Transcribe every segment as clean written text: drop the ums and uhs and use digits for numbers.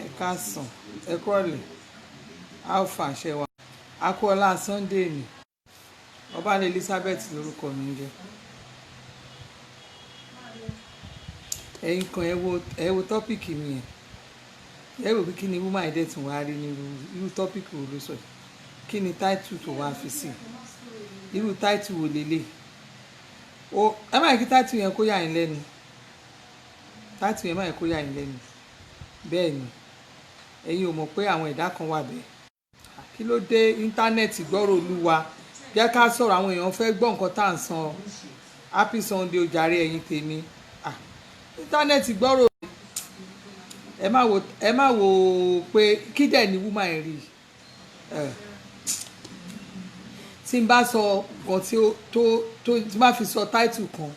ẹ káàsán, ẹ kúrọ̀lẹ́, alpha ṣẹwà, akọ́lá Sunday ni Ọbalẹ̀ Elizabeth lórúkọ mi ń jẹ́. Ẹ̀yin kan ẹ wo tọ́pìkì mi yẹn, ẹ wò pé kí ni woman ẹ̀dẹ̀ tún wá rí ní irú tọ́pìkì wo ló sọ, kí ni táìtù tó wá fi sí, irú táìtù wo lélẹ̀. Ẹ má yẹ kí táìtù yẹn kó yà yín lẹ́nu, táìtù yẹn má yẹ kó yà yín lẹ́nu. Bẹ́ẹ̀ ni ẹ̀yin ò mọ̀ pé àwọn ẹ̀dá kan wà bẹ́ẹ̀. Kí ló dé íńtánẹ́ẹ̀tì gbọ́rọ̀ olúwa, jẹ́ ká sọ̀rọ̀, àwọn èèyàn fẹ́ gbọ́ nǹkan tá à ń san. Happy Sunday o jàre ẹ̀yin tèmi. Íńtánẹ́ẹ̀tì gbọ́rọ̀ ẹ má wo pé kí dẹ̀ ni woman rí. Tí n bá sọ nǹkan tí bá fi sọ táìtù kan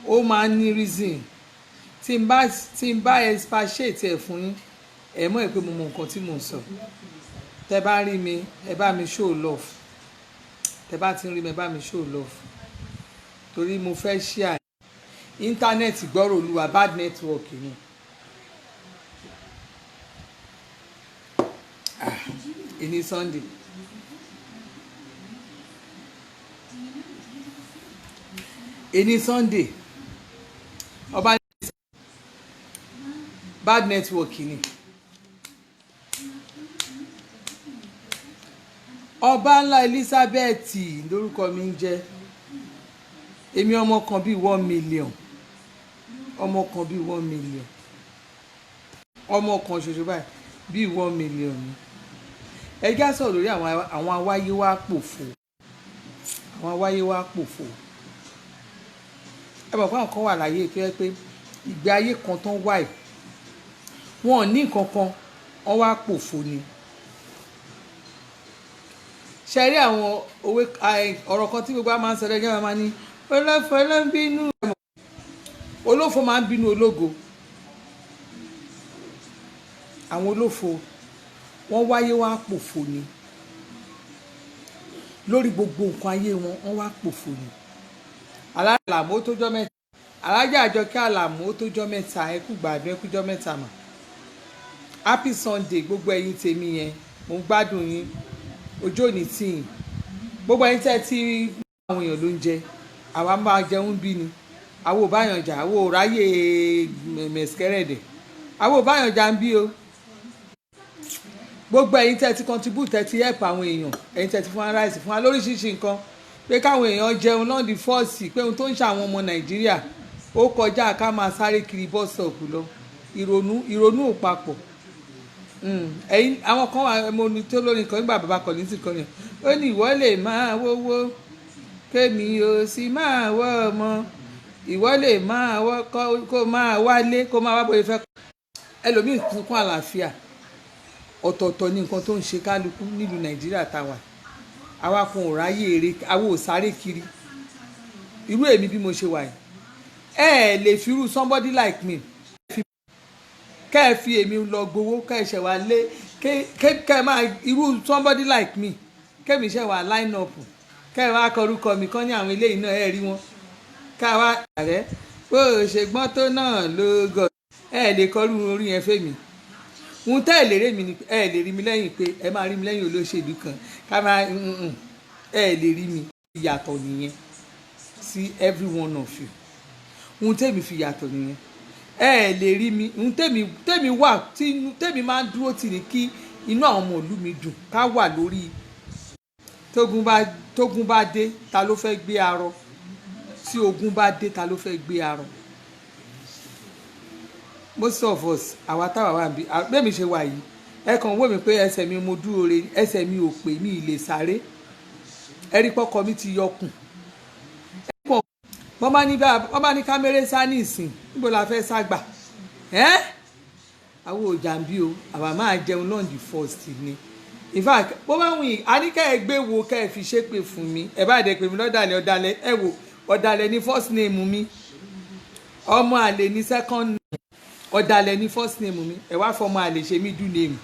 ó máa ń ní reason. Tí n bá expatiate ẹ̀ fún yín ẹ mọ̀ pé mo mọ nǹkan tí mò ń sọ. Tẹ́ bá rí mi ẹ bá mi show love, tẹ́ bá ti ń rí mi ẹ bá mi show love, torí mo fẹ́ share. Íńtánẹ́ẹ̀tì gbọ́rọ̀ olúwa bad network ni. Èní Sunday ọba bad network ni. Ọba ńlá Elizabeth lórúkọ mi ń jẹ́. Èmi ọmọ kan bíi 1 million, ọmọ kan bíi 1 million, ọmọ kan ṣoṣo báyìí bíi 1 million ni. Ẹ já sọ̀rọ̀ lórí àwọn awáyé wá pòfo, àwọn awáyé wá pòfo. Ẹ mọ̀ pé àwọn kan wà láyé tó yẹ pé ìgbé ayé kan tán wáyé wọn ò ní nǹkan kan wọ́n wá pòfo ni. Ṣe rí àwọn òwe ọ̀rọ̀ kan tí gbogbo máa ń sọ lẹ́jọ́ máa ní olófo ló ń bínú, olófo máa ń bínú ológo. Àwọn olófo wọ́n wáyé wá pòfo ni lórí gbogbo nǹkan ayé wọn, wọ́n wá pòfo ni. Alájà Àlàmú ó tójọ́ mẹ́ta, Alájà Àjọkẹ́ Àlàmú ó tójọ́ mẹ́ta, ẹ kú gbàdúrà, ẹ kújọ́ mẹ́ta mà. Happy Sunday gbogbo ẹ̀yin tèmi yẹn, mo ń gbádùn yín, ojú òní tì yín. Gbogbo ẹ̀yin tẹ́ ti àwọn èèyàn ló ń jẹ, àwa máa jẹun bí ni, àwa ò báyàn jà, àwa ò ráyè mẹ̀skẹ́rẹ̀dẹ̀, àwa ò báyàn jà ń bí o. Gbogbo ẹ̀yin tẹ́ ti contribute, tẹ́ ti help àwọn èèyàn, ẹ̀yin tẹ́ ti fún wa rice, fún wa lóríṣiríṣi nǹkan pé káwọn èèyàn jẹun náà di fọ́ọ̀sì, pé ohun tó ń ṣàwọn ọmọ Nàìjíríà ó kọjá ká máa sáré kiri bọ́sọ̀ọ̀pù lọ. Ìrònú ò papọ̀. Ẹ̀yin àwọn kan wà mo ní tó lórí nǹkan nígbà bàbá Kọ̀lìntì kan yẹn ó ní ìwọ lè máa wówó kémi ò sì máa wọ́ ọmọ, ìwọ lè máa wọ́ kó máa wálé kó máa wá bóyá fẹ́. Ẹlòmíì fún àlàáfíà, ọ̀tọ̀ọ̀tọ̀ ní nǹkan tó ń ṣe kálukú nílùú Nàìjíríà táwa. Àwa kan ò ráyè eré, àwa ò sáré kiri. Irú èmi bí mo ṣe wà yìí ẹ lè fi irú somebody like me kẹ́ ẹ fi èmi lọ gbowó, kẹ́ ẹ ṣẹ̀ wá lé kẹ́ ẹ máa irú somebody like me kẹ́mi ṣẹ̀ wá line up, kẹ́ ẹ wá kọrúkọ mi kán ní àwọn eléyìí náà ẹ rí wọn ká wá rẹ̀ bó o ṣe gbọ́n tó náà ló gọ̀ ẹ lè kọrú orí yẹn fèmí. Ohun tẹ́ ẹ lè rí mi ni ẹ lè rí mi lẹ́yìn pé ẹ máa rí mi lẹ́yìn olóṣèlú kan ká máa ẹ lè rí mi. Ìyàtọ̀ nìyẹn sí every one of you. Ohun tẹ́mi fi yàtọ̀ nìyẹn. Ẹ lè rí mi, ohun tẹ́mi wà tẹ́mi máa ń dúró tì ní kí inú àwọn ọmọ ìlú mi dùn, ká wà lórí tógun bá dé ta ló fẹ́ gbé arọ, tí ogun bá dé ta ló fẹ́ gbé arọ. Most of us àwa táwa wà bí bẹ́ẹ̀mi ṣe wà yìí ẹ kàn wò mí pé ẹsẹ̀ mi mo dúró re, ẹsẹ̀ mi ò pé mi ì lè sáré. Ẹ rí pọ́kọ mi ti yọkùn. Wọ́n bá ní kámẹ́rẹ́ sá ní ìsìn níbo la fẹ́ sá gbà. Àwọn òjà ń bí o, àwa máa jẹun náà the first ni. In fact bó bá wù yín a ní kẹ́ ẹ gbé wo kẹ́ ẹ fi ṣépè fún mi, ẹ bá dẹ̀ pé mi lọ́dàlẹ̀ ẹ wò ọ̀dàlẹ̀ ní first name mi, ọmọ àlè ní second name, ọ̀dàlẹ̀ ní first name mi, ẹ wá fọmọ àlè ṣe middle name.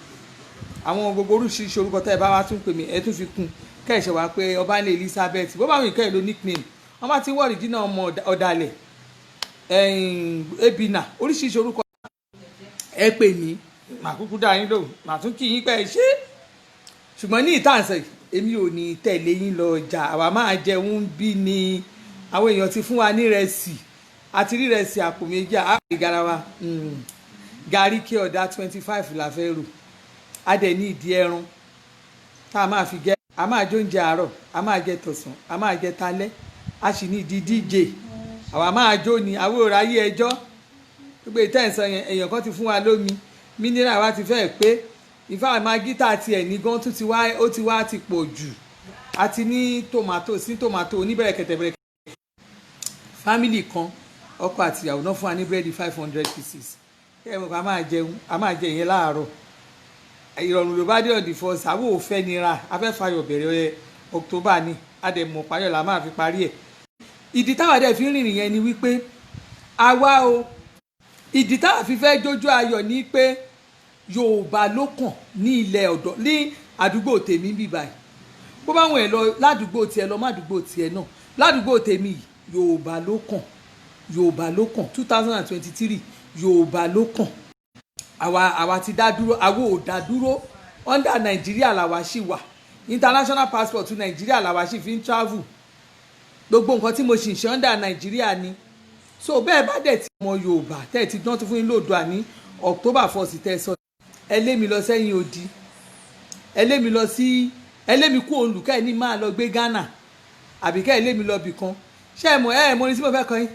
Àwọn gbogbo oríṣiríṣi orúkọ tẹ́ ẹ bá wá tún pè mí ẹ tún fi kún kẹ́ ẹ ṣe wá pé Ọbalẹ̀ Elizabeth, bó bá wù yín kẹ́ ẹ lo nickname. Wọ́n bá ti wọ́ original ọmọ ọ̀dàlẹ̀ Ebina oríṣiríṣi orúkọ ẹ pè mí màá kúkú dá yín lò màá tún kí yín pẹ́ ṣe ṣùgbọ́n ní ìtànsẹ̀ èmi ò ní tẹ̀lé yín lọ ọjà àwa máa jẹun bí ni àwọn èèyàn ti fún wa ní rẹsì àti rí rẹsì àpò méjì àpè garawa gàrí kí ọ̀dà 25 la fẹ́ rò a dẹ̀ ní ìdí ẹran tá a máa fi jẹ a máa jẹ oúnjẹ àárọ̀ a máa jẹ tọ̀sán a máa jẹ talẹ́ a sì ní ìdí díje àwa máa jó ni àwọn òòrà ayé ẹjọ́ gbogbo ìtẹ̀sán yẹn èèyàn kan ti fún wa lómi mineral wa ti fẹ́ pé ìfá magita tiẹ̀ ní gan tún ó ti wá ti pọ̀ jù àti ní tòmátò sí tòmátò oníbẹ̀rẹ̀kẹ̀tẹ̀ bẹ̀rẹ̀kẹ̀tẹ̀ fámìlì kan ọkọ àti ìyàwó náà fún wa ní búrẹ́dì 500 pieces ẹ mọ̀ ká máa jẹ ìyẹn láàárọ̀ ìrọ̀rùn ló bá dé ọ̀dì fọ́ sáwọ́ òfẹ́ nira afẹ́fàyọ̀ bẹ̀rẹ̀ October ni àdẹ̀mọ̀ payọ̀ là máa fi parí ẹ̀ ìdí táwa dẹ̀ fi ń rìnrìn yẹn ni wípé àwa o ìdí táwa fi fẹ́ jójú ayọ̀ ni pé Yorùbá ló kàn ní ilẹ̀ ọ̀dọ́ ní àdúgbò tèmi bí báyìí bó bá wọn ẹ̀ lọ ládùúgbò tiẹ̀ lọ mádùúgbò tiẹ̀ náà ládùúgbò tèmi yìí Yorùbá ló kàn 2023 Yorùbá ló kàn àwa ti dá dúró àwa ò dá dúró under Nàìjíríà làwa ṣì wà international passport Nàìjíríà làwa ṣì fi ń travel gbogbo nǹkan tí mo ṣì ń ṣe under Nàìjíríà ni so bẹ́ẹ̀ bá dẹ̀ ti mọ Yorùbá tẹ́ ti dán tó fún yín lòdù àní October 1st tẹ́ sọ ẹ lé mi lọ sẹ́yìn odi ẹ lé mi lọ sí ẹ lé mi kú òǹlù kẹ́ ẹ ní máa lọ gbé Ghana àbí kẹ́ ẹ lé mi lọ bì kan ṣé ẹ mọ̀ ní tí mo fẹ́ kọ́ yín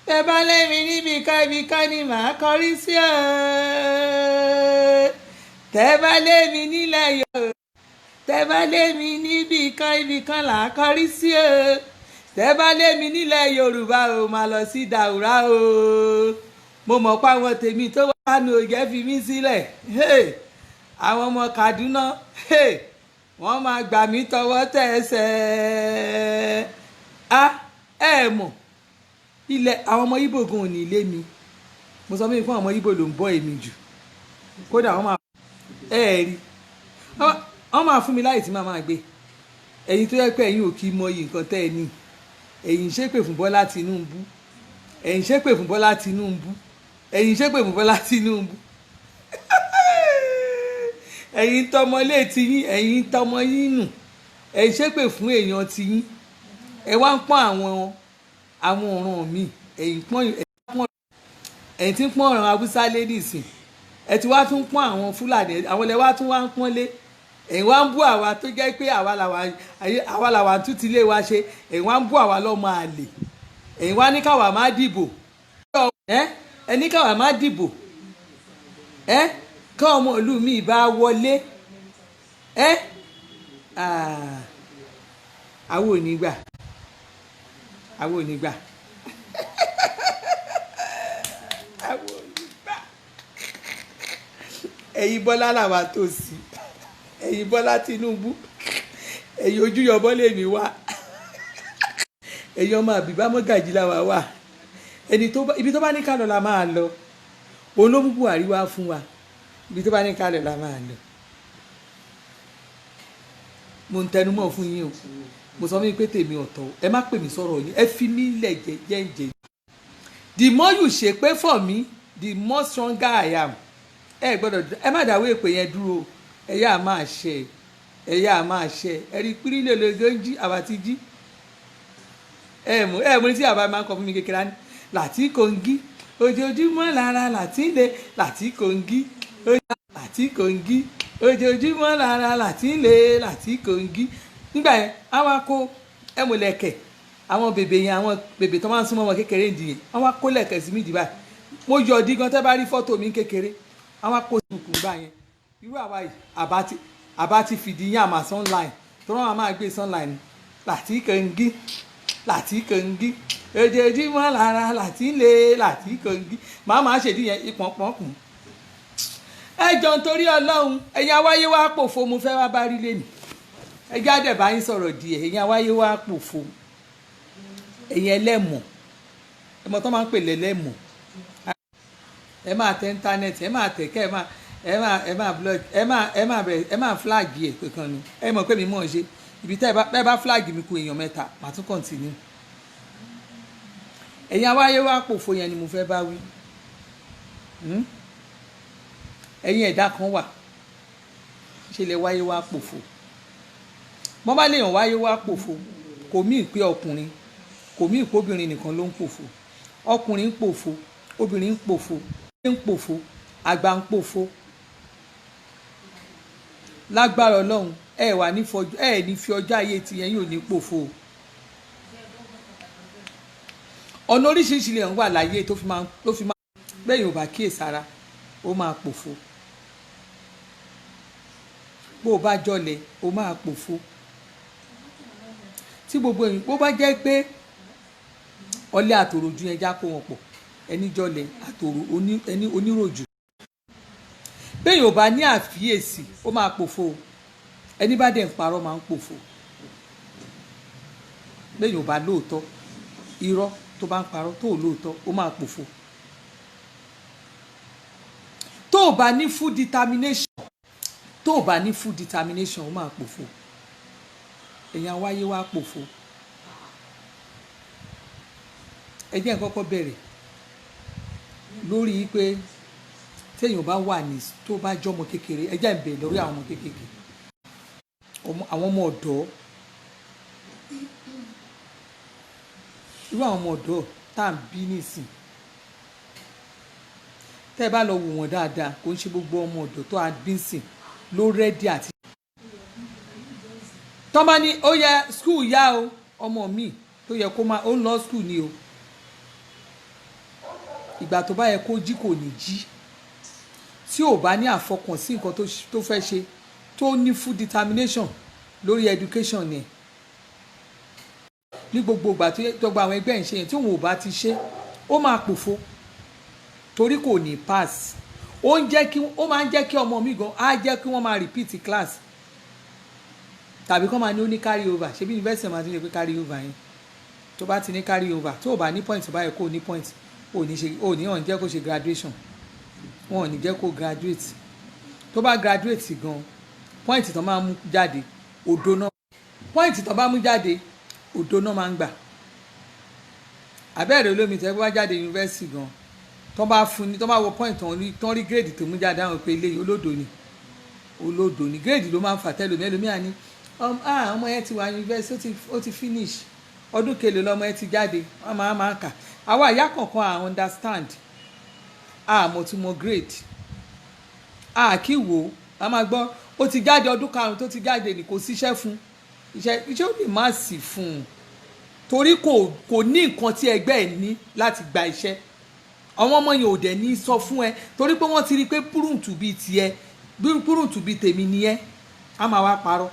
tẹ́ bá lé mi níbi ká ni màá kọrí sí ọ tẹ́ bá lé mi nílẹ̀ Yorùbá tẹ́ bá lé mi níbi kan là á kọrí sí ọ tẹ́ bá lé mi nílẹ̀ Yorùbá o máa lọ sí Daura o mo mọ̀ pé àwọn tèmi tó wà ní òjẹ́ fi mí sílẹ̀ àwọn ọmọ Kaduna wọ́n máa gbà mí tọwọ́ tẹsẹ̀ ẹ mọ̀ ilẹ̀ àwọn ọmọ Ìgbò gan ò ní ilé mi mo sọ fún àwọn ọmọ Ìgbò ló ń bọ́ èmi jù kódà wọ́n máa rí wọ́n máa fún mi láì tí máa gbé ẹ̀yin tó yẹ pé ẹ̀yin ò kí mọyì nǹkan tẹ́ ẹ ní ẹ̀yin ṣépè fún Bọ́lá Tinubu ẹ̀yin ṣépè fún Bọ́lá Tinubu ẹ̀yin ṣépè fún Bọ́lá Tinubu ẹ̀yin tọmọ ilé tiyín ẹ̀yin tọmọ yín nù ẹ̀yin ṣépè fún èèyàn tiyín ẹ wá ń pọ́n àwọn ọ̀ràn mi ẹ̀yin tí ń pọ́n ọ̀ràn Haúsá ladies ẹ ti wá tún pọ́n àwọn Fúlàní àwọn ilẹ̀ wá tún wá ń pọ́nlé ẹ̀yin wá ń bú àwa tó jẹ́ pé àwa làwa tún ti lé wa ṣe ẹ̀yin wá ń bú àwa lọ́mọ àlè ẹ̀yin wá ní káwa má dìbò ẹ ní káwa má dìbò kọ́ ọmọ ìlú mi bá wọlé àwọn ò ní gbà àwọn ò ní gbà àwọn ò ní gbà ẹ̀yin Bọ́lá làwa tó sí ẹ̀yin Bọ́lá Tinubu ẹ̀yin Ojúyọbọ lèmi wá ẹ̀yin ọmọ Àbíbá Mọ́gàjí làwa wà ibi tó bá ní ká lọ la máa lọ olómú Buhari wá fún wa ibi tó bá ní ká lọ la máa lọ mo ń tẹnumọ́ fún yín o mo sọ fún pé tèmi ọ̀tọ̀ ẹ má pè mí sọ̀rọ̀ yín ẹ fi mí lẹ̀ jẹ́jẹ́ the more you ṣépè for me the more stronger I am ẹ gbọ́dọ̀ ẹ má dáwọ́ èpè yẹn dúró ẹ yá máa ṣe ẹ rí pírílẹ̀ lọ́gọ́jì àwa ti jí ẹ mú ní tí àbá máa ń kọ fún mi kékeré ní láti Kogi ojoojúmọ́ lára láti lè láti Kogi ojoojúmọ́ lára láti lè láti Kogi nígbà yẹn àwọn akó ẹmọlẹ̀kẹ̀ àwọn bèbè yẹn àwọn bèbè tó máa ń súnmọ́ wọn kékeré ń dìyẹn àwọn akó lẹ̀kẹ̀ sí mi dìbà mo yọ ọdí gan tẹ́ bá rí fọ́tò mi kékeré àwọn akó sùkùn gbà yẹn irú àwa yìí àbá ti fìdí yín àmà sunline tó rán wa máa gbé sunline láti Kogi ojoojúmọ́ lára láti lè láti Kogi màá máa ṣèdí yẹn ìpọ̀npọ̀nkùn ẹ jọ nítorí Ọlọ́run ẹ̀yin awáyé wá pòfo mo fẹ́ wá bá rí lẹ́nu ẹjọ́ àdẹ̀bá yín sọ̀rọ̀ díẹ̀ ẹ̀yin awáyé wá pòfo ẹ̀yin ẹlẹ́mọ̀ ẹmọ tó máa ń pè lẹ́lẹ́mọ̀ ẹ máa tẹ íńtánẹ́ẹ̀tì ẹ máa tẹ̀ kẹ́ ẹ máa blog ẹ máa flag ẹ̀ kankan ni ẹ mọ̀ pé mi mọ̀ ọ́ ṣe ibi tẹ́ ẹ bá flag mi kù èèyàn mẹ́ta màá tún continue ẹ̀yin awáyé wá pòfo yẹn ni mo fẹ́ bá wí ẹ̀yin ẹ̀dá kan wà ṣe lè wáyé wá pòfo wọ́n bá léèyàn wáyé wá pòfo kò mí pé ọkùnrin kò mí pé obìnrin nìkan ló ń pòfo ọkùnrin ń pòfo obìnrin ń pòfo ń pòfo àgbà ń pòfo lágbára Ọlọ́run ẹ wà ní fi ọjọ́ ayé tiyẹn yóò ní pòfo ọ̀nà oríṣiríṣi lè wà láyé tó fi máa bẹ́ẹ̀ yóò bá kíyèsára ó máa pòfo bó o bá jọlẹ̀ ó máa pòfo tí gbogbo èyí bó bá jẹ́ pé ọlẹ́ àtòròjú yẹn já kó wọn pọ̀ ẹni jọlẹ̀ àtòrò ẹni oníròjù bẹ́ẹ̀ yóò bá ní àfiyèsí ó máa pòfo ẹni bá dẹ̀ ń parọ́ máa ń pòfo bẹ́ẹ̀ yóò bá lóòótọ́ irọ́ tó bá ń parọ́ tó lóòótọ́ ó máa pòfo tó o bá ní full determination ó máa pòfo èèyàn wáyé wá pòfo ẹ jẹ́ n kọ́kọ́ bẹ̀rẹ̀ lórí pé téèyàn bá wà ní tó bá jọmọ kékeré ẹ jẹ́ n bẹ̀rẹ̀ lórí àwọn ọmọ kékeré àwọn ọmọ ọ̀dọ́ irú àwọn ọmọ ọ̀dọ́ tá à ń bí nísìn tẹ́ ẹ bá lọ wò wọ́n dáadáa kò ń ṣe gbogbo ọmọ ọ̀dọ́ tó a bí sìn ló rẹ́dí àti. tọ́ bá ní ó yẹ skul yá o ọmọ mi tó yẹ kó máa ó ń lọ skul ni o ìgbà tó bá yẹ kó jí kò ní jí tí ò bá ní àfọkànsí nǹkan tó fẹ́ ṣe tó ní full determination lórí education yẹn ní gbogbo ìgbà tó gba àwọn ẹgbẹ́ ìṣe yẹn tí òun ò bá ti ṣe ó máa pòfo torí kò ní pass ó máa ń jẹ́ kí ọmọ mi gan á jẹ́ kí wọ́n máa repeat class tàbí kọ́ máa ní ó ní carry over ṣebí university máa tún ṣe pé carry over yẹn tó bá ti ní carry over tó o bá ní point tó bá yẹ kó o ní point ò ní hàn jẹ́ kó ṣe graduation wọn ò ní jẹ́ kó graduate tó bá graduate gan point tó máa mú jáde òdo náà point tó bá mú jáde òdo náà máa ń gbà abẹ́rẹ́ olómi tẹ́ bá jáde university gan tó bá fún ni tó bá wọ point tán rí grade tó mú jáde àwọn pé eléyìí olódo ni grade ló máa ń fà tẹ́lómi ẹlòmíà ní ọmọ yẹn ti wà university ó ti finish ọdún kele lọmọ yẹn ti jáde wọn máa kà àwa ìyá kankan à understand mo ti mọ grade kí wò á máa gbọ́ ó ti jáde ọdún karùn-ún tó ti jáde ní kò síṣẹ́ fún iṣẹ́ ò lè má sí fún un torí kò ní nǹkan tí ẹgbẹ́ ẹ̀ ní láti gba iṣẹ́ àwọn ọmọ yẹn ò dẹ̀ ní sọ fún ẹ torí pé wọ́n ti rí i pé púrùntù bíi tiẹ̀ púrùntù bíi tèmi nìyẹn á máa wá parọ́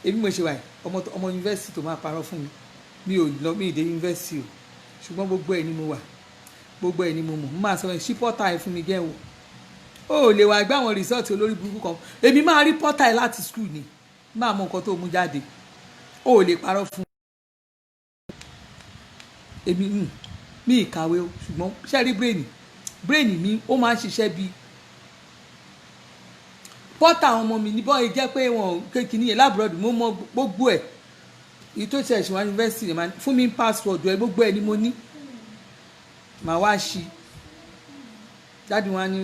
èmi mo ṣe wà ọmọ yunifásitì tó máa parọ́ fún mi mi ì dé yunifásitì o ṣùgbọ́n gbogbo ẹ̀ ni mo wà gbogbo ẹ̀ ni mo mọ̀ mo máa sọ ẹ̀ ṣí pọ́tà ẹ̀ fún mi gẹ́ wò ó lè wá gbé àwọn rìsọ́ọ̀tì olórí burúkú kan èmi máa rí pọ́tà ẹ̀ láti skul ni máa mọ nǹkan tó mú jáde ó lè parọ́ fún èmi mi ìkàwé o ṣùgbọ́n ṣẹ́rí brain mi ó máa ń ṣiṣẹ́ bíi pọ́tà àwọn ọmọ mi ní bọ́ọ̀ jẹ́ pé wọn kékeré yẹn lábúròdù mo mọ gbogbo ẹ̀ èyí tó ṣe ẹ̀sìn wá yunifásitì ni fún mi passport ẹ gbogbo ẹ̀ ni mo ní màá wá ṣí dáàdi wọn ní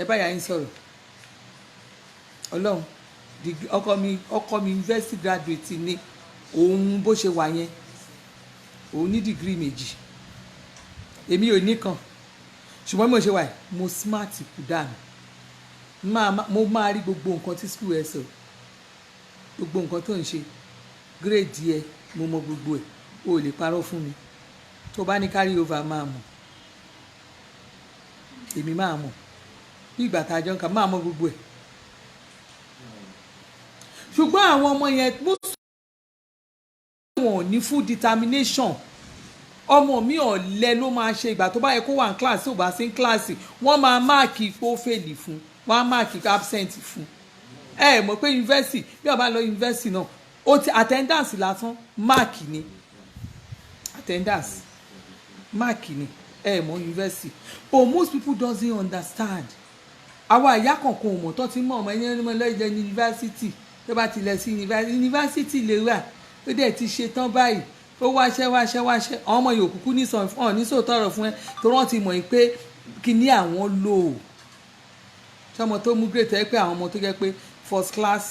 ẹ báyà yín sọ̀rọ̀ ọlọ́run ọkọ mi yunifásitì graduate ni òun bó ṣe wà yẹn òun ní dìgírì méjì èmi ò ní kan ṣùgbọ́n mo ṣe wà mo smart kù dànù mo máa rí gbogbo nǹkan tí school ẹ sọ gbogbo nǹkan tó ń ṣe grade ẹ mo mọ gbogbo ẹ o lè parọ́ fún mi tó bá ní carry over máa mọ̀ èmi máa mọ̀ bí ìgbà tá a jọ ń kà máa mọ gbogbo ẹ ṣùgbọ́n àwọn ọmọ yẹn wọn ò ní full determination ọmọ mi ọ̀lẹ ló máa ṣe ìgbà tó bá yẹ kó wà ní kíláàsì ò bá sí ní kíláàsì wọ́n máa máàkì pé ó fèlì fún wọ́n á máàkì absent fún mọ̀ pé yunifásitì bí ọba lọ yunifásitì náà ó ti attendance lásán máàkì ni attendance máàkì ni mọ̀ yunifásitì but most people doesn't understand àwa ìyá kankan ò mọ̀ tó ti mọ̀ ọmọ ẹni ọmọ lọ́jọ́ yunifásitì tó bá ti lọ sí yunifásitì lè wà ó dẹ̀ ti ṣe tán báyìí ó wáṣẹ́ àwọn ọmọ yòókù ní sòótọ́ ọ̀rọ̀ fún ẹ tó rántí mọ̀ pé kíní àwọn lò ṣọmọ tó mú grade ẹ pé àwọn ọmọ tó jẹ́ pé first class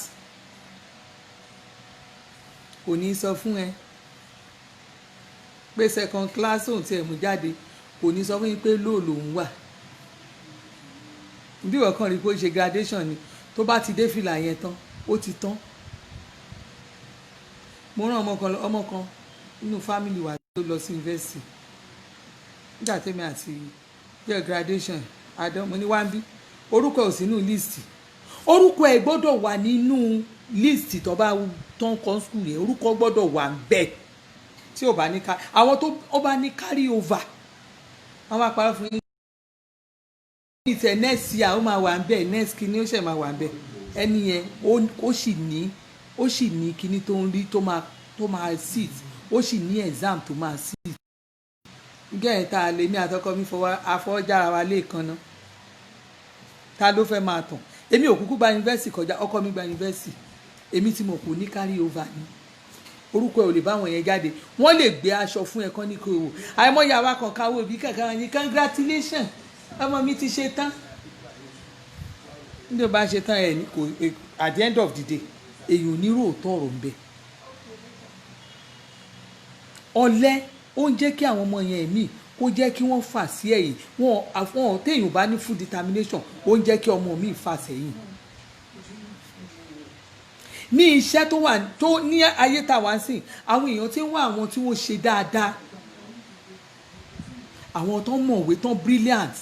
kò ní sọ fún ẹ pé second class òun tiẹ̀ mú jáde kò ní sọ fún yín pé lóò lòún wà bí wọ́n kàn rí pé ó ṣe graduation ni tó bá ti dé fìlà yẹn tán ó ti tán. mo rán ọmọ kan nínú family wa tó lọ sí university nígbà tẹ́mi àti jẹ́ graduation àdánmọ́ ní wáńbí orúkọ ò sínú list orúkọ ẹ̀ gbọ́dọ̀ wà nínú list tó bá tán kan school yẹn orúkọ gbọ́dọ̀ wà ń bẹ̀ tí ò bá ní ká àwọn tó bá ní carry over wọ́n máa parọ́ fún yín ìtẹ̀ next year ó máa wà ń bẹ̀ next kìíní ó ṣẹ̀ máa wà ń bẹ̀ ẹni yẹn ó sì ní kíní tó ń rí tó máa sit ó sì ní exam tó máa sit gẹ́gẹ́ tá a lè ní àtọkọ mi àfọwọ́jára wa lẹ́ẹ̀kan náà ta ló fẹ́ máa tàn èmi ò kúkú gba yunifásitì kọjá ọkọ mi gba yunifásitì èmi tí mo kò ní carry over ni orúkọ ẹ̀ ò lè bá wọn yẹn jáde wọ́n lè gbé aṣọ fún ẹ̀kan ní kò wò àìmọye àwa kan káwọ́ òbí kankan ní congratulation ọmọ mi ti ṣe tán níbi bá ṣe tán ẹ̀ ní kò at the end of the day èyí ò ní ròótọ́ ọ̀rọ̀ ń bẹ ọ̀lẹ ó ń jẹ́ kí àwọn ọmọ yẹn míì kó jẹ́ kí wọ́n fà sí ẹ̀yìn wọn téèyàn bá ní full determination ó ń jẹ́ kí ọmọ míì fà sẹ́yìn ní iṣẹ́ tó ní ayé tá a wá sí àwọn èèyàn tí ń wá àwọn tí wọ́n ṣe dáadáa àwọn tó mọ̀wé tán brilliant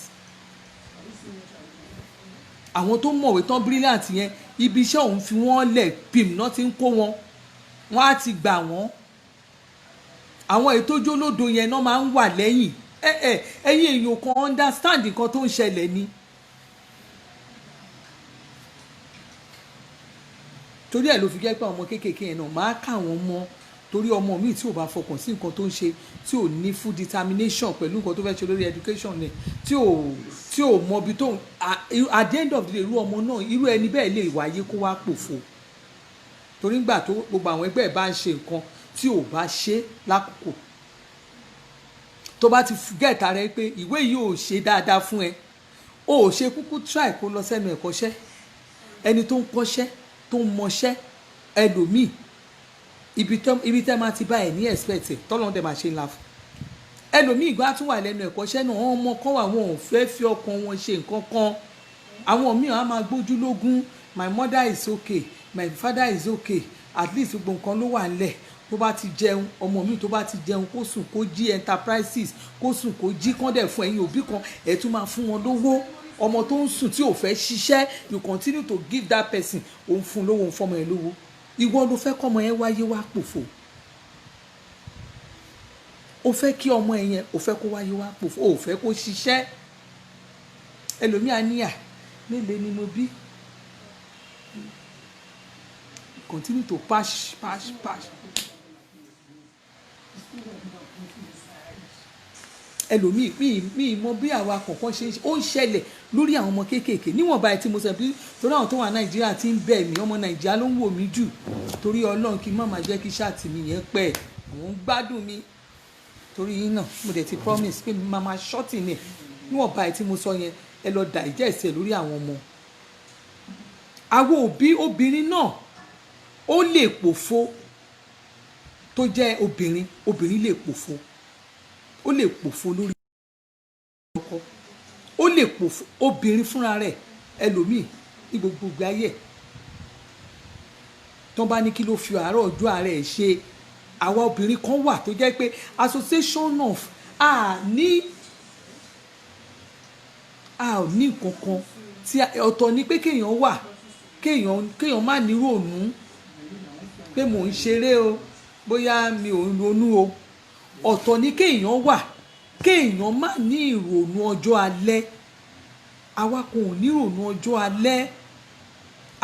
àwọn tó mọ̀wé tán brilliant yẹn ibi iṣẹ́ òun fi wọ́n lẹ̀ pìm náà ti ń kó wọn wọ́n á ti gbà wọ́n àwọn ètò jólódo yẹn náà máa ń wà lẹ́yìn ẹ̀yin èèyàn kan understand nǹkan tó ń ṣẹlẹ̀ ni torí ẹ̀ ló fi jẹ́ pé ọmọ kéékèèké yẹn náà máa kà wọ́n mọ́ torí ọmọ míì tí ò bá fọkàn sí nǹkan tó ń ṣe tí ò ní full determination pẹ̀lú nǹkan tó fẹ́ ṣe lórí education rẹ̀ tí ò mọ ibi tó at the end of the day irú ọmọ náà irú ẹni bẹ́ẹ̀ lè wáyé kó wá pòfo torí ńgbà tó gbogbo àwọn ẹgbẹ́ ẹ̀ bá ń ṣe nǹkan tí ò bá ṣe lákòókò tó bá ti gẹ̀ẹ́ta rẹ pé ìwé yìí ò ṣe dáadáa fún ẹ ò ṣe kúkú try kó lọ sẹ́nu ẹ̀kọ́ṣẹ́ ẹni tó ń kọ́ṣẹ́ tó ń mọṣẹ́ ẹlòmíì ibi tẹ́ máa ti bá ẹ̀ ní expect tọ́lọ́n dẹ̀ máa ṣe ńlá fún ẹlòmíì ìgbà tún wà lẹ́nu ẹ̀kọ́ṣẹ́ náà wọ́n mọ kọ́ àwọn ò fẹ́ fi ọkàn wọn ṣe nǹkan kan àwọn míì á máa gbójú lógún my mother is okay my father is okay at least gbogbo nǹkan ló wà ńlẹ̀ tó bá ti jẹun ọmọ mi tó bá ti jẹun kó sùn kó jí enterprises kó sùn kó jí kán dẹ̀ fún ẹ̀yin òbí kan ẹ̀ tún máa fún wọn lówó ọmọ tó ń sùn tí ò fẹ́ ṣiṣẹ́ you continue to give that person òun fún lówó òun fọmọ ẹ̀ lówó ìwọ ló fẹ́ kọ́mọ ẹ̀ wáyé wá pòfo o fẹ́ kí ọmọ ẹ̀ yẹn o fẹ́ kó wáyé wá pòfo o fẹ́ kó ṣiṣẹ́ ẹlòmíà níyà mélòó ni mo bí continue to pass. ẹlòmíì mi mọ bí àwa kọ̀ọ̀kan ṣe ó ń ṣẹlẹ̀ lórí àwọn ọmọ kéékèèké níwọ̀nba ẹ̀ tí mo sọ bí torí àwọn tó wà nàìjíríà ti ń bẹ̀ mí ọmọ nàìjíríà ló ń wò mí jù torí ọlọ́run kí n má máa jẹ́ kí ṣáàtì mi yẹn pẹ́ àwọn ń gbádùn mi torí yín náà mo dẹ̀ ti promise pé mi máa máa ṣọ́ọ̀tì ni níwọ̀nba ẹ̀ tí mo sọ yẹn ẹ lọ dà ìjẹ́ ẹ̀sẹ̀ lórí àwọn ọmọ àwọn òbí obìnrin náà ó lè pòfo tó jẹ́ obìnrin lè pòfo ó lè pòfo lórí ọkọ ó lè pòfo obìnrin fúnra rẹ̀ ẹlòmíì ní gbogbo ìgbà ayé tó bá ní kí ló fi àárọ̀ ọjọ́ ààrẹ ẹ̀ ṣe àwa obìnrin kan wà tó jẹ́ pé association of a ní nǹkan kan tí ọ̀tọ̀ ni pé kéèyàn wà kéèyàn má ní ròònú pé mò ń ṣeré o bóyá mi ò ń ronú o ọ̀tọ̀ ni kéèyàn wà kéèyàn má ní ìrònú ọjọ́ alẹ́ àwa kò ní ìrònú ọjọ́ alẹ́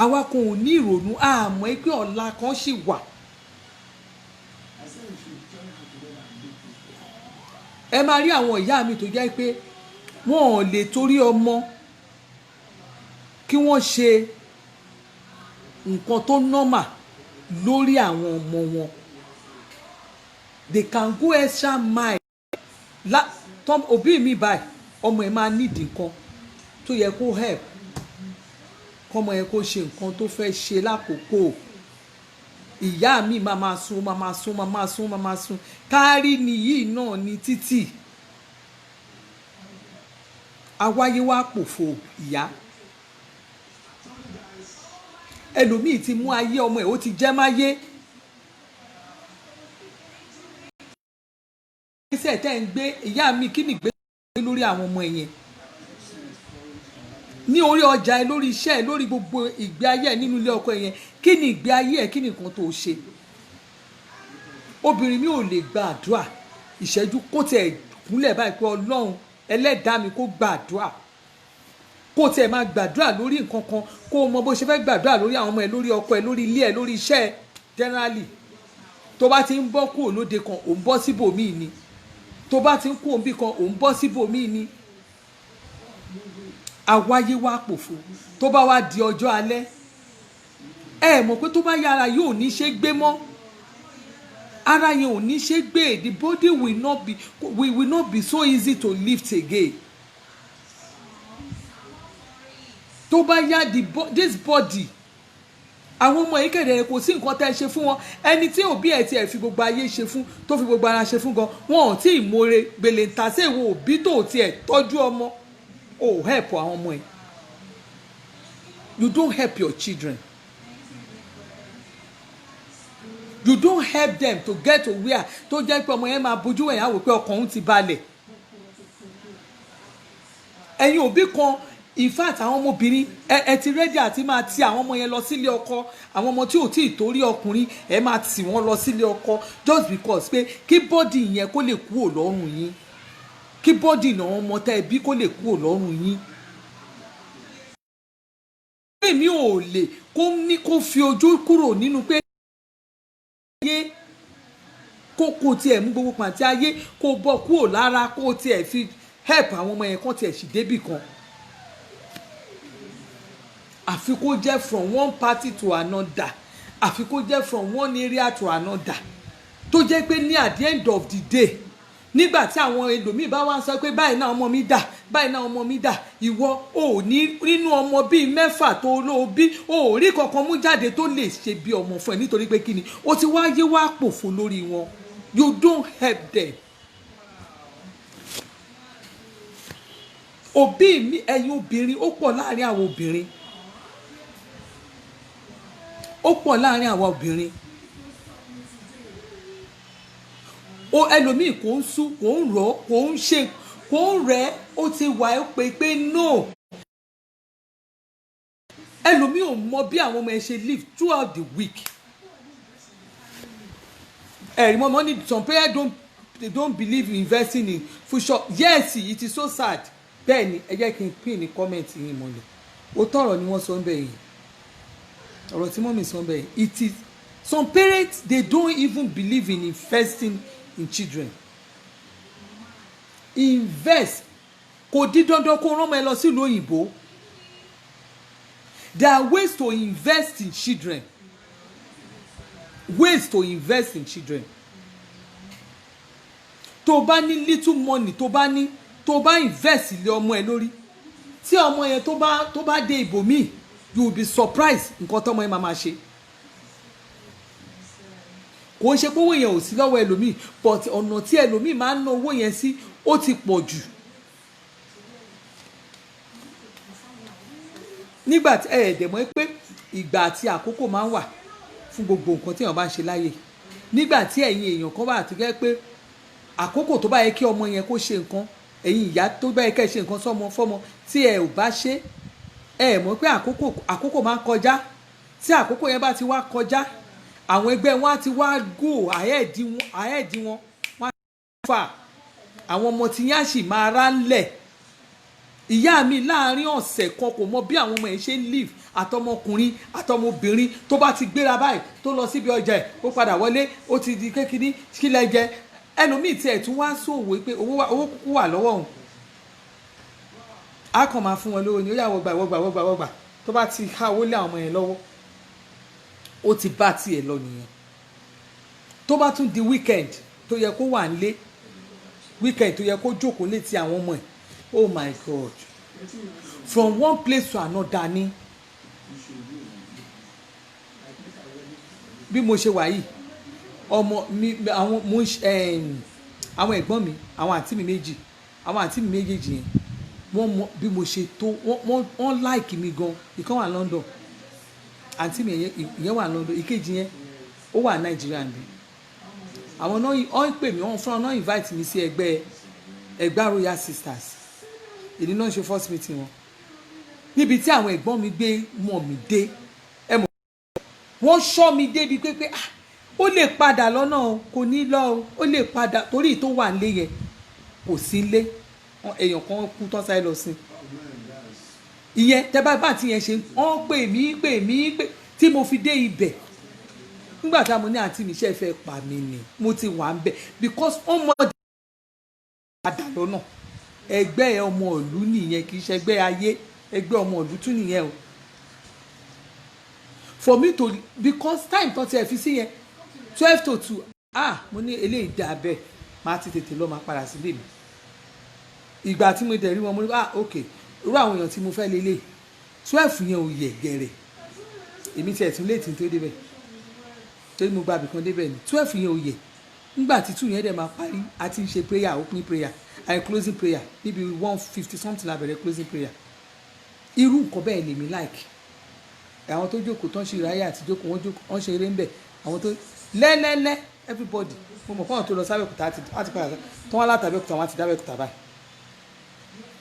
àwa kò ní ìrònú àmọ́ pé ọ̀la kan ṣì wà ẹ máa rí àwọn ìyá mi tó jẹ́ pé wọn ò lè torí ọmọ kí wọ́n ṣe nǹkan tó normal lórí àwọn ọmọ wọn they can go extra mile òbí mi báyìí ọmọ ẹ̀ máa nídìí nǹkan tó yẹ kó help kọ́mọ yẹn kó ṣe nǹkan tó fẹ́ ṣe lákòókò. Ìyá mi máa sún kárí nìyí náà ní títì. Awáyé wá pòfo ìyá. Ẹlòmíì ti mú ayé ọmọ ẹ̀ ó ti jẹ́ máyé. Ìgbésẹ̀ tẹ́ ń gbé ìyá mi kí ni ìgbésẹ̀ lórí àwọn ọmọ yẹn? Ní orí ọjà ẹ, lórí iṣẹ́ ẹ, lórí gbogbo ìgbé ayé ẹ nínú ilé ọkọ ẹ yẹn, kí ni ìgbé ayé ẹ, kí ni nǹkan tó ṣe? Obìnrin mi ò lè gba àdúrà ìṣẹ́jú kó tiẹ̀ kúnlẹ̀ báyìí pé Ọlọ́run ẹlẹ́dàá mi kó gba àdúrà. Kó tiẹ̀ máa gbàdúrà lórí nǹkan kan, kó o mọ bó ṣe fẹ́ gbàdúrà lórí àwọn ọmọ ẹ, lórí ọkọ ẹ, lórí ilé ẹ, lórí iṣẹ́ ẹ generally. Tó bá ti ń bọ́ kúrò lóde kan, ò ń bọ́ síbòmíì ni. Tó bá ti ń kú òǹbí kan, ò ń bọ́ síbòmíì ni. Awáyé wá pòfo. Tó bá wá di ọjọ́ alẹ́, ẹ mọ̀ pé tó bá yára yóò ní ṣe gbé mọ́. Ara yẹn ò ní ṣe gbé. The body will not be so easy to lift again. Tó bá yá this body, àwọn ọmọ yìí kẹ̀dẹ̀ kò sí nǹkan tẹ́ ṣe fún wọn. Ẹni tí òbí ẹ̀ tí ẹ̀ fi gbogbo ayé ṣe fún, tó fi gbogbo ara ṣe fún gan, wọn ò tí ì more gbèlè ń ta sí ìwọ òbí tó ti ẹ̀ tọ́jú ọmọ. Oh, help àwọn ọmọ ẹ̀. You don't help your children. You don't help them to get to where tó jẹ́ pé ọmọ yẹn máa bójú ẹ̀yà wò pé ọkàn òun ti balẹ̀. Ẹ̀yin òbí kan, in fact àwọn ọmọbìnrin ẹ ti ready àti máa ti àwọn ọmọ yẹn lọ sílé ọkọ. Àwọn ọmọ tí ò tí ì torí ọkùnrin ẹ máa tì wọ́n lọ sílé ọkọ just because pé kí bọ́dì yẹn kó lè kúrò lọ́rùn yín. Kí bọ́dì náà ọmọ tẹ́ ẹ bí kó lè kúrò lọ́rùn yín. Èmi ò lè kó fi ojú kúrò nínú pé ayé kó tiẹ̀ mú gbogbo pàǹtí ayé kó bọ́ kúrò lára kó tiẹ̀ fi help àwọn ọmọ yẹn kán tiẹ̀ sì débì kan. Àfi kó jẹ́ from one party to another. Àfi kó jẹ́ from one area to another. Tó jẹ́ pé ní at the end of the day, nígbà tí àwọn ẹlòmíì bá wá sọ pé báyìí náà ọmọ mi dà, báyìí náà ọmọ mi dà, ìwọ ò ní nínú ọmọ bíi mẹ́fà tó ló bí, ò rí kankan mú jáde tó lè ṣe bí ọmọ fún ẹ nítorí pé kíni ó ti wáyé wá pòfo lórí wọn. You don't help them. Òbí mi, ẹ̀yin obìnrin, ó pọ̀ láàrin àwọn obìnrin. Ó pọ̀ láàrin àwọn obìnrin. Ẹlòmíì kò ń sú, kò ń rọ̀, kò ń ṣe, kò ń rẹ̀, ó ti wà ó pé no. Ẹlòmíì ò mọ bí àwọn ọmọ ẹ ṣe live throughout the week. Ẹ̀rí mọ́ ní some parents don't believe in investing in future. Yes, it is so sad. Bẹ́ẹ̀ni, ẹ jẹ́ kí n pín ní comment yín mọ́lẹ̀. Ó tọ̀rọ̀ ni wọ́n sọ ń bẹ̀ yìí. Ọ̀rọ̀ tí mọ́mì sọ ń bẹ̀ yìí. It is some parents, they don't even believe in investing in children. Invest. Kò di dandan kó rán ọmọ ẹ lọ sí ìlú òyìnbó. There are ways to invest in children. Ways to invest in children. Tó bá ní little money, tó bá invest ilé ọmọ ẹ lórí. Tí ọmọ yẹn tó bá dé ibòmíì, you will be surprised nǹkan tọ́mọ yẹn máa ṣe. Kò ń ṣe pé owó yẹn ò sí lọ́wọ́ ẹlòmíì, but ọ̀nà tí ẹlòmíì máa ń ná owó yẹn sí ó ti pọ̀ jù. Nígbà tí ẹ̀ẹ́dẹ̀ mọ̀ pé ìgbà àti àkókò máa ń wà fún gbogbo nǹkan tí èèyàn bá ń ṣe láyé. Nígbà tí ẹ̀yin èèyàn kan bá ti gẹ́ pé àkókò tó bá yẹ kí ọmọ yẹn kó ṣe nǹkan, ẹ̀yin ìyá tó bá yẹ kẹ́ ṣe nǹkan fọ́mọ tí ẹ ò bá ṣe, ẹ mọ̀ pé àkókò máa ń kọjá. Tí àkókò yẹn bá ti wá kọjá, àwọn ẹgbẹ́ wọn á ti wá go ahead wọn wọ́n á fà. Àwọn ọmọ tí yẹn á sì máa rá ńlẹ̀. Ìyá mi láàárín ọ̀sẹ̀ kan kò mọ bí àwọn ọmọ yẹn ṣe ń live, àtọmọkùnrin àtọmọbìnrin tó bá ti gbéra báyìí tó lọ síbi ọjà ẹ̀ ó padà wọlé ó ti di kékeré kílẹ̀ jẹ. Ẹlòmíì tí ẹ̀ tún wá sòwò pé owó kúkú wà lọ́wọ́ òun. Á kàn máa fún wọn lówó ni ó yà wọ́gbà tó bá ti há owó lé àwọn ọmọ yẹn lọ́wọ́ ó ti bá tiẹ̀ lọ nìyẹn. Tó bá tún di weekend tó yẹ kó wà nílé, weekend tó yẹ kó jókòó létí àwọn ọmọ ẹ̀, oh my God, from one place to another ni. bí mo ṣe wà yìí ọmọ mi àwọn mo àwọn ẹ̀gbọ́n mi àwọn àǹtí mi méjì àwọn àǹtí mi méjèèjì yẹn wọ́n mọ bí mo ṣe tó wọ́n láìkì mi gan. ìkan wà London àǹtí mi ìyẹn wà London ìkejì yẹn ó wà Nàìjíríà ń bí àwọn náà ọ̀ ń pè mí wọ́n fúnra náà invite mi sí ẹgbẹ́ Royal Sisters èdè náà ń ṣe first meeting wọn níbi tí àwọn ẹ̀gbọ́n mi gbé mọ̀ mí dé ẹ mọ̀ wọ́n ṣọ́ mi débi pé ó lè padà lọ́nà o kò ní lọ o ó lè padà torí tó wà nílé yẹn kò sí nílé èèyàn kan kú tán sáré lọ sí ìyẹn tẹ́bá bá ti yẹn ṣe wọ́n pè mí tí mo fi dé ibẹ̀ nígbà tí a mo ní àǹtí mi ṣe fẹ́ pa mí ni mo ti wà ń bẹ̀ because ó mọ̀ padà lọ́nà ẹgbẹ́ ọmọ ìlú nìyẹn kì í ṣe ẹgbẹ́ ayé ẹgbẹ́ ọmọ ìlú tún nìyẹn o for me to because time tó ti ẹ̀ fi sí yẹn 12 to 2 mo ní eléyìí dà bẹ́ẹ̀ máa ti tètè lọ máa padà sílé mi ìgbà tí mo dẹ̀ rí wọn mo ní ok irú àwọn èèyàn tí mo fẹ́ lélẹ̀ 12 yẹn ò yẹ gẹ̀rẹ̀ èmi tiẹ̀ tún léètì tó débẹ̀ torí mo gba ibìkan débẹ̀ ni 12 yẹn ò yẹ nígbà tí 2 yẹn dẹ̀ máa parí a ti ń ṣe prayer opening prayer and closing prayer níbi 150 something la bẹ̀rẹ̀ closing prayer irú nǹkan bẹ́ẹ̀ lèmi like àwọn tó jókòó tán ṣe ìráyè àti jókòó wọ́n ṣe eré ń bẹ̀ àwọn tó lẹ́lẹ́lẹ́ everybody mo mọ̀ fáwọn tó lọ sábẹ́kúta àti padà tó wọ́n látàbẹ́kúta wọn àti dábẹ́kúta báyìí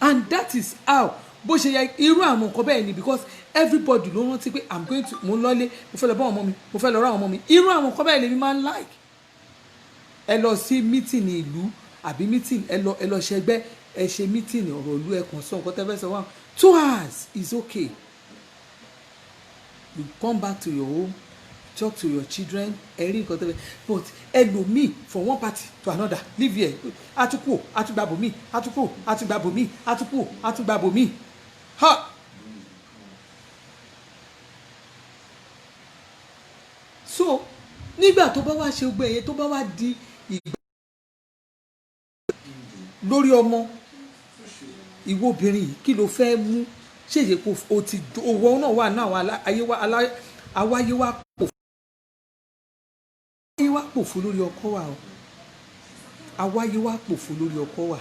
and that is how bó ṣe yẹ irú àwọn nǹkan bẹ́ẹ̀ ni because everybody ló rántí pé I'm going to mo ń lọ́lé mo fẹ́ lọ bá ọmọ mi mo fẹ́ lọ rá ọmọ mi irú àwọn nǹkan bẹ́ẹ̀ lèmi máa ń like ẹ lọ sí meeting ìlú àbí meeting ẹ lọ ṣẹgbẹ́ ẹ ṣe meeting ọ̀rọ̀ ìlú ẹ kàn sọ nǹkan tẹ́ fẹ́ sọ wá 2 hours is okay you come back to your home talk to your children ẹ̀rí nǹkan tẹ́lẹ̀ but ẹlòmíì from one party to another live here atukù atúgbàbòmí atukù atúgbàbòmí atukù atúgbàbòmí ha so nígbà tó bá wá ṣe gbé ẹyẹ tó bá wá di ìgbà lórí ọmọ ìwọ obìnrin yìí kí ló fẹ́ mú ṣèyí kó o ti owó náà wà náà àwáyé wa pò àwáyé wa pòfo lórí ọkọ wa o àwáyé wa pòfo lórí ọkọ wa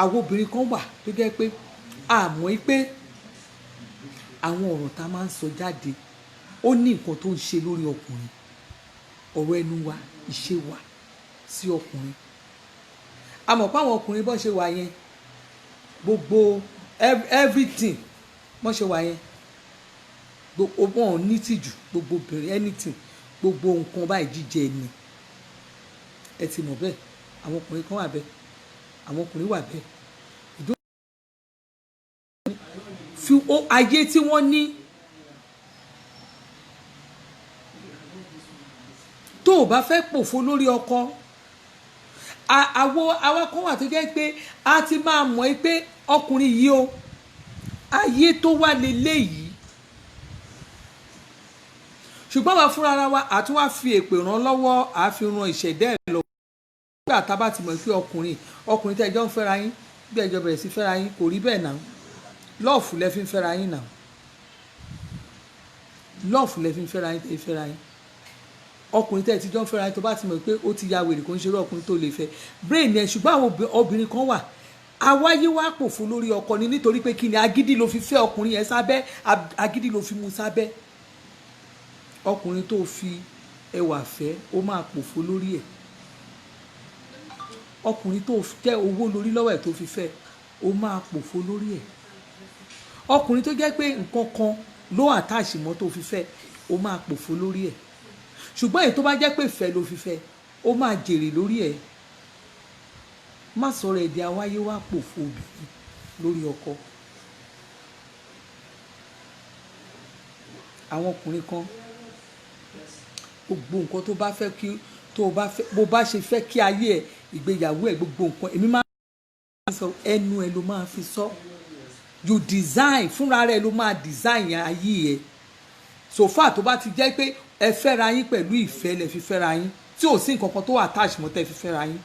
àwọn obìnrin kan wà tó jẹ́ pé àmọ́ pé àwọn ọ̀rọ̀ tá a máa ń sọ jáde ó ní nǹkan tó ń ṣe lórí ọkùnrin ọ̀rọ̀ ẹnu wa ìṣe wa sí ọkùnrin àmọ́ pé àwọn ọkùnrin bọ́ ṣe wà yẹn gbogbo everything bọ́ ṣe wà yẹn gbogbo wọn ò ní tìjú gbogbo obìnrin anything gbogbo nǹkan báyìí jíjẹ ni ẹ ti mọ̀ bẹ́ẹ̀ àwọn ọkùnrin kan wà bẹ́ẹ̀ àwọn ọkùnrin wà bẹ́ẹ̀ fi ayé tí wọ́n ní tó o bá fẹ́ pòfo lórí ọkọ àwa kan wà tó jẹ́ pé a ti máa mọ̀ pé ọkùnrin yìí o ayé tó wà lélẹ́yìí ṣùgbọ́n wà fúnra ara wa àti wá fi èpè ràn lọ́wọ́ àfi ran ìṣẹ̀dá ẹ̀ lọ. nígbà tá a bá ti mọ̀ pé ọkùnrin tẹ́ ẹjọ́ ń fẹ́ra yín bí ẹjọ́ bẹ̀rẹ̀ sí fẹ́ra yín kò rí bẹ́ẹ̀ náà lọ́ọ̀fù lẹ fi ń fẹ́ra yín náà lọ́ọ̀fù lẹ fi ń fẹ́ra yín tẹ́ fẹ́ra yín ọkùnrin tẹ́ ẹ ti jọ ń fẹ́ra yín tó bá ti mọ̀ pé ó ti ya wèrè kó ń ṣeré ọkùnrin tó lè fẹ́ brain ẹ̀ ṣùgbọ́n àwọn obìnrin kan wà àwáyé wá pòfo lórí ọkọ ni nítorí pé kí ni agídí ló fi fẹ́ ọkùnrin yẹn sábẹ́ agídí ló fi mú sábẹ́ ọkùnrin tó fi ẹwà fẹ́ ó máa pòfo lórí ẹ̀ ọkùnrin tó jẹ́ owó lórí lọ́wọ́ ẹ̀ tó fi fẹ́ ó máa pòfo lórí ẹ̀ ọkùnrin tó jẹ́ pé nǹkan kan ló àtàṣì mọ́ tó fi fẹ́ ó máa pòfo lórí ẹ̀ ṣùgbọ́n èyí tó bá jẹ́ pé ìfẹ́ ló fi fẹ́ ó máa jèrè lórí ẹ̀ má sọ̀rọ̀ èdè àwáyé wá pòfo obìnrin lórí ọkọ àwọn ọkùnrin kan gbogbo nǹkan tó bá fẹ́ kí bó bá ṣe fẹ́ kí ayé ẹ̀ ìgbéyàwó ẹ̀ gbogbo nǹkan èmi máa ń sọ ẹnu ẹ̀ ló máa fi sọ you design fúnra rẹ̀ ló máa design ayé ẹ̀ so far tó bá ti jẹ́ pé ẹ fẹ́ra yín pẹ̀lú ìfẹ́ lẹ fi fẹ́ra yín tí ò sí nǹkan kan tó attach mọ́ tẹ́ fi fẹ́ra yín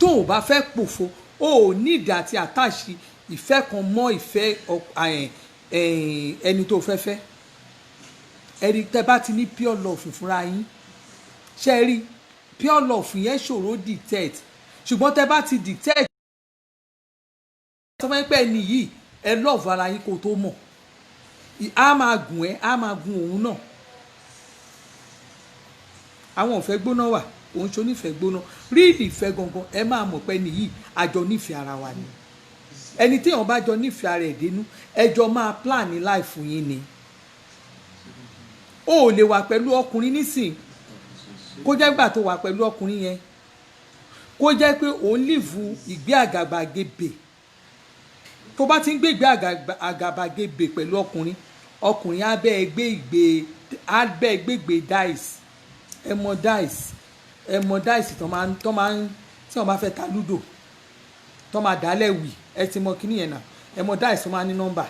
tó o bá fẹ́ pòfo o ò ní ìdá àti attach ìfẹ́ kan mọ́ ìfẹ́ ẹni tó fẹ́ fẹ́ ẹ̀rí tẹ́ bá ti ní pure love fúnra yín ṣe rí pure love yẹn ṣòro detect ṣùgbọ́n tẹ́ bá ti detect sọ fún pé ẹni yìí ẹ love ara yín kó tó mọ̀ á máa gùn ẹ́ á máa gun òun náà àwọn òfẹ́ gbóná wà òun ṣe onífẹ́ gbóná rí ìfẹ́ gangan ẹ máa mọ̀ pé ẹni yìí àjọ nífẹ̀ẹ́ ara wa ni ẹni téèyàn bá jọ nífẹ̀ẹ́ ara ẹ̀ dénú ẹjọ́ máa plan ní life yín ni o ò lè wà pẹ̀lú ọkùnrin nísìn kó jẹ́ gbà tó wà pẹ̀lú ọkùnrin yẹn kó jẹ́ pé òun lìvù ìgbé àgàbàgebè tó bá ti ń gbé ìgbé àgàbàgebè pẹ̀lú ọkùnrin á bẹ́ẹ̀ gbé dice ẹ mọ dice tó máa ń tí wọ́n bá fẹ́ ta lúdò tó máa dálẹ̀ wì ẹ ti mọ kíní yẹn náà ẹ mọ dice tó máa ní nọ́mbà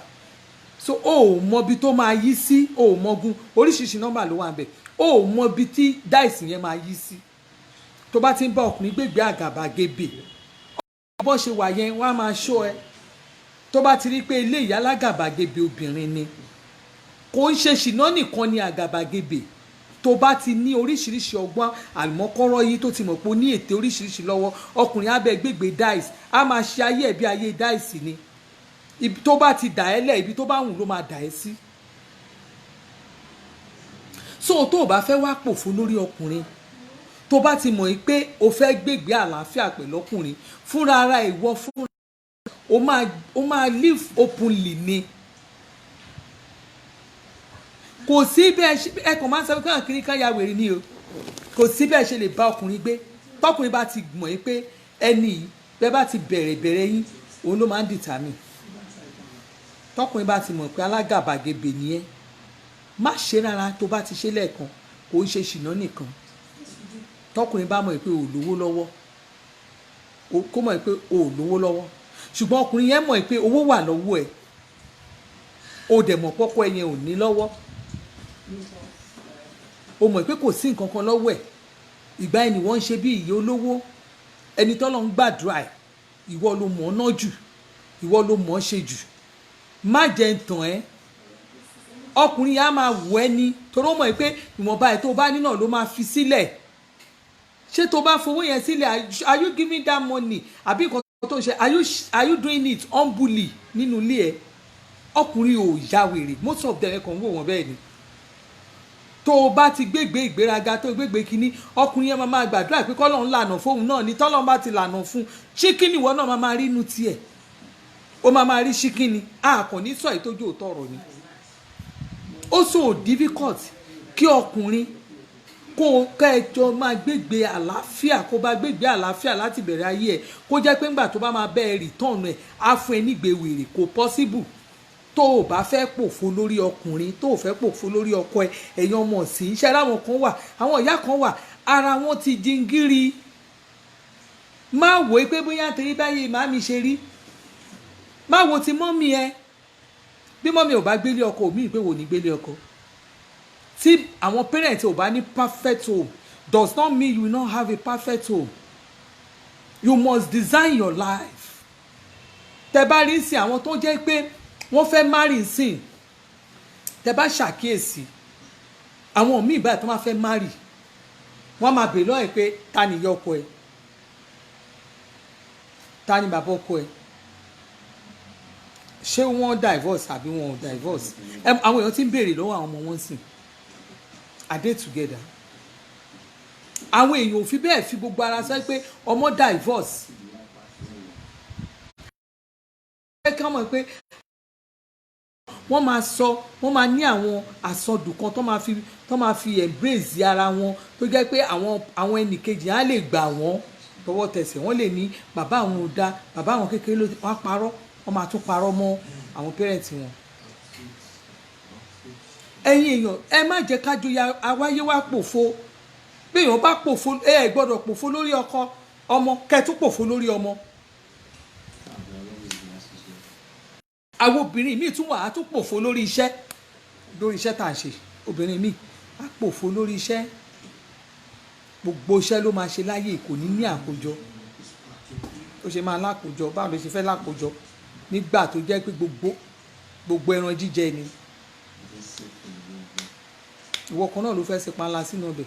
so o ò mọ ibi tó máa yí sí o ò mọgun oríṣiríṣi nọ́mbà ló wà ń bẹ̀ o ò mọ ibi tí dice yẹn máa yí sí tó bá ti ń bá ọkùnrin gbégbé àgàbàgebè bó ṣe wà yẹn wọ́n á máa ṣọ́ ẹ tó bá ti rí pé ilé ìyá alágàbàgebè obìnrin ni kò ń ṣe ṣìnà nìkan ni àgàbàgebè tó bá ti ní oríṣiríṣi ọgbọ́n àlùmọ́kọ́rọ́ yìí tó ti mọ̀ pé ó ní ète oríṣiríṣi lọ́wọ́ ọkùnrin abẹ́ gbégbé dice á máa ṣe ayé ẹ̀ bí ayé dice ni ibi tó bá ti dà ẹ́ lẹ̀ ibi tó bá wù ló máa dà ẹ́ sí. so tó o bá fẹ́ wá pòfo lórí ọkùnrin tó bá ti mọ̀ pé o fẹ́ gbégbé àlàáfíà pẹ̀lú ọkùnrin fúnra ara ìwọ fúnra o máa live openly ni kò sí bẹ́ẹ̀ ẹ kàn máa ń sọ pé àkíní ká ya wèrè ni o kò sí bẹ́ẹ̀ ṣe lè bá ọkùnrin gbé tọkùnrin bá ti mọ̀ pé ẹni yìí bẹ́ẹ̀ bá ti bẹ̀rẹ̀ yín òun ló máa ń determine tọkùnrin bá ti mọ̀ pé alágàbàgebè nìyẹn má ṣe rárá tó bá ti ṣe lẹ́ẹ̀kan kò ń ṣe ṣìnà nìkan tọkùnrin bá mọ̀ pé ò lówó lọ́wọ́ kó mọ̀ pé ò lówó lọ́wọ́ ṣùgbọ́n ọkùnrin yẹn mọ̀ pé owó wà lọ́wọ́ ẹ̀ o dẹ̀ mọ̀ pọ́kọ́ ẹ yẹn ò ní lọ́wọ́ o mọ̀ pé kò sí nǹkan kan lọ́wọ́ ẹ̀ ìgbà ẹni wọ́n ń ṣe bí ìyá olówó ẹni tọ́lọ́ ń gbàdúrà ẹ̀ ìwọ ló mọ̀ ọ́ ná jù ìwọ ló mọ̀ ọ́ ṣe jù má jẹ́ ń tàn ẹ́ ọkùnrin yẹn á máa wọ ẹ́ ní torí ó mọ̀ pé ìwọ̀nba ẹ̀ tó bá ní náà ló máa fi sílẹ̀ ṣé tó bá fowó yẹn sílẹ̀ are you giving that money àbí nǹkan tó ń ṣe are you doing it humbly nínú ilé ẹ̀ ọkùnrin ò ya wèrè most of them kàn ń wò wọ́n bẹ́ẹ̀ ni tó o bá ti gbégbé ìgbéraga tó o gbégbé kínní ọkùnrin yẹn máa gbàdúrà pé kọ́lọ́run lànà fóun náà ni tọ́lọ́run bá ti lànà fún ṣíkínì ìwọ náà máa rí inú tiẹ̀ ó máa rí ṣíkínì kò ní sọ ìtọ́jú òótọ́ ọ̀rọ̀ ni ó so difficult kí ọkùnrin kó kẹjọ máa gbégbé àlàáfíà kó bá gbégbé àlàáfíà láti bẹ̀rẹ̀ ayé ẹ̀ kó jẹ́ pé ńgbà tó bá máa bẹ́ẹ̀ return ẹ̀ á fún ẹ nígbè wèrè kò possible tó o bá fẹ́ pòfo lórí ọkùnrin tó o fẹ́ pòfo lórí ọkọ ẹ ẹ̀yin ọmọ ọ̀sìn iṣẹ́ láwọn kan wà àwọn ìyá kan wà ara wọn ti jingiri má wò ó pé bóyá torí báyìí màmí ṣe rí má wo ti mọ́mí ẹ bí mọ́mí ò bá gbélé ọkọ mi ìpè wò ní gbélé ọkọ tí àwọn parents ò bá ní perfect home does not mean you will not have a perfect home you must design your life tẹ bá rí sí àwọn tó jẹ́ pé wọ́n fẹ́ marry sí tẹ bá ṣàkíyèsí àwọn míì báyìí tó máa fẹ́ marry wọ́n máa bèèrè lọ́ọ̀ ẹ̀ pé ta ni ìyá ọkọ ẹ̀ ta ni bàbá ọkọ ẹ̀ ṣé wọ́n divorce àbí wọn ò divorce àwọn èèyàn ti ń béèrè lọ́wọ́ àwọn ọmọ wọn sìn are they together àwọn èèyàn ò fi bẹ́ẹ̀ fi gbogbo ara sọ pé ọmọ divorce ẹ kàn mọ̀ pé wọ́n máa sọ wọ́n máa ní àwọn àsọdùn kan tó máa fi embrace ara wọn tó jẹ́ pé àwọn ẹnìkejì á lè gbà wọ́n tọwọ́ tẹsẹ̀ wọ́n lè ní bàbá àwọn ò dá bàbá àwọn kékeré ló wá parọ́ wọ́n máa tún parọ́ mọ́ àwọn parents wọn. ẹ̀yin èèyàn ẹ má jẹ́ kájọ awáyé wá pòfo bí èèyàn bá pòfo ẹ gbọ́dọ̀ pòfo lórí ọmọ kẹtù pòfo lórí ọmọ. àwọn obìnrin míì tún wà á tún pòfo lórí iṣẹ́ tá à ń ṣe obìnrin míì á pòfo lórí iṣẹ́ gbogbo iṣẹ́ ló máa ṣe láyé kò ní àkójọ ó ṣe máa lákòójọ báwo ló ṣe fẹ́ lákòójọ nígbà tó jẹ́ pé gbogbo ẹran jíjẹ ni ìwọ kan náà ló fẹ́ ṣe panla sínú ọbẹ̀,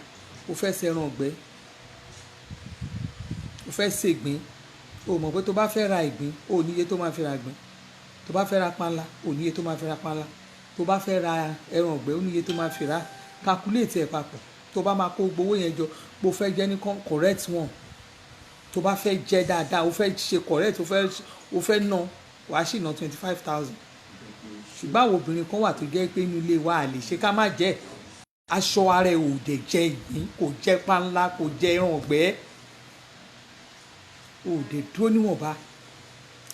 o fẹ́ ṣe ẹran ọ̀gbẹ́, o fẹ́ ṣe ìgbín, o mọ̀ pé tó bá fẹ́ ra ìgbín o níye tó máa fi ra ìgbín, tó bá fẹ́ ra panla o níye tó máa fi ra panla, tó bá fẹ́ ra ẹran ọ̀gbẹ́ o níye tó máa fi ra, calculate ẹ̀ papọ̀, tó bá máa kó gbowó yẹn jọ bó fẹ́ jẹ́ ní correct one, tó bá fẹ́ jẹ́ dáadáa o fẹ́ ṣe correct o fẹ́ ná wàá sì ná 25,000. ṣùgbọ́n àwọn obìnrin kan wà tó jẹ́ pé inú ilé wa à lè ṣe ká má jẹ́, aṣọ ara ẹ̀ ò dẹ̀ jẹ ìgbín, kò jẹ panla, kò jẹ ẹran ọ̀gbẹ́, ò dẹ̀ dúró níwọ̀nba,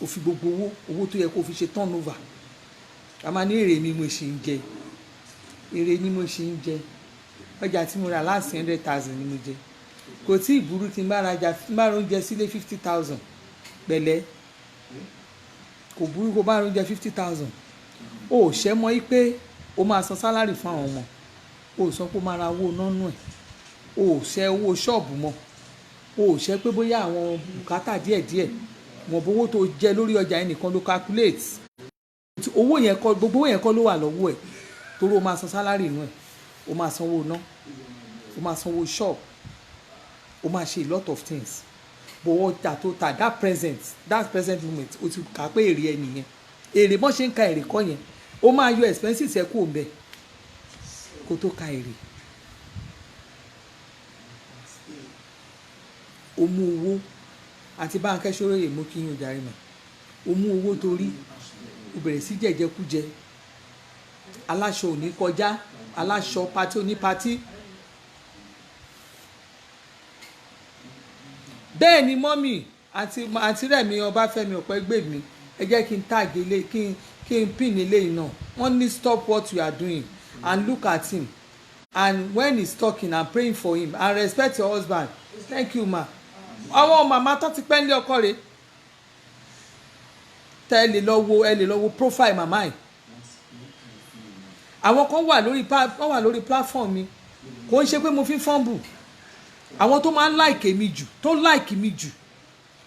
o fi gbogbo owó tó yẹ kó fi ṣe turnover. a máa ní èrè ni mo ṣe ń jẹ, èrè ni mo ṣe ń jẹ, ọjà tí mo rà láti 100,000 ni mo jẹ, kò tí ì burú tí n bá rajà tí n bá oúnjẹ sílé 50,000 pẹ̀lẹ́, kò burú kó bá oúnjẹ 50,000. o ò ṣẹ́ mọ́ pé o máa san sálárì fún àwọn ọmọ, o ò sọ pé o máa ra owó nánú ẹ̀, o ò ṣẹ́ owó ṣọ́ọ̀bù mọ́, o ò ṣẹ́ pé bóyá àwọn bùkátà díẹ̀díẹ̀ wọ́n bówó tó jẹ lórí ọjà ẹnìkan ló calculate owó yẹn kọ́, gbogbo owó yẹn kọ́ ló wà lọ́wọ́ ẹ̀, torí o máa san sálárì inú ẹ̀, o máa san owó ná, o máa san owó ṣọ́ọ̀bù, o máa ṣe a lot of things, bọ̀wọ̀ ta tó ta that present moment o ti kà pé èrè ẹ nìyẹn, èrè bọ́n ṣe ń ka èrè kọ́ yẹn, o máa yọ expenses ẹ kúrò ńbẹ̀ kó tó ka èrè. o mú owó àti Bánkẹ́ Ṣóróyè mú kí yín ojàre mà, o mú owó torí o bẹ̀rẹ̀ sí jẹ̀jẹ̀kújẹ, aláṣọ ò ní kọjá, aláṣọ pati ò ní pati. bẹ́ẹ̀ ni mọ́mì àti Rẹ̀mí Ọbáfẹ́mi Ọ̀pẹ́gbèmí ẹ jẹ́ kí n tag ilé kí n pin ilé yìí náà, wọ́n ní stop what you are doing and look at him, and when he's talking and praying for him and respect your husband. Thank you ma. àwọn màmá tó ti pẹ́ ní ọkọ rẹ̀ tẹ́ ẹ lè lọ wo profile màmá yìí, àwọn kan wà lórí platform mi, kò ń ṣe pé mo fi fọ́nbù, àwọn tó máa ń like mi jù, tó like mi jù,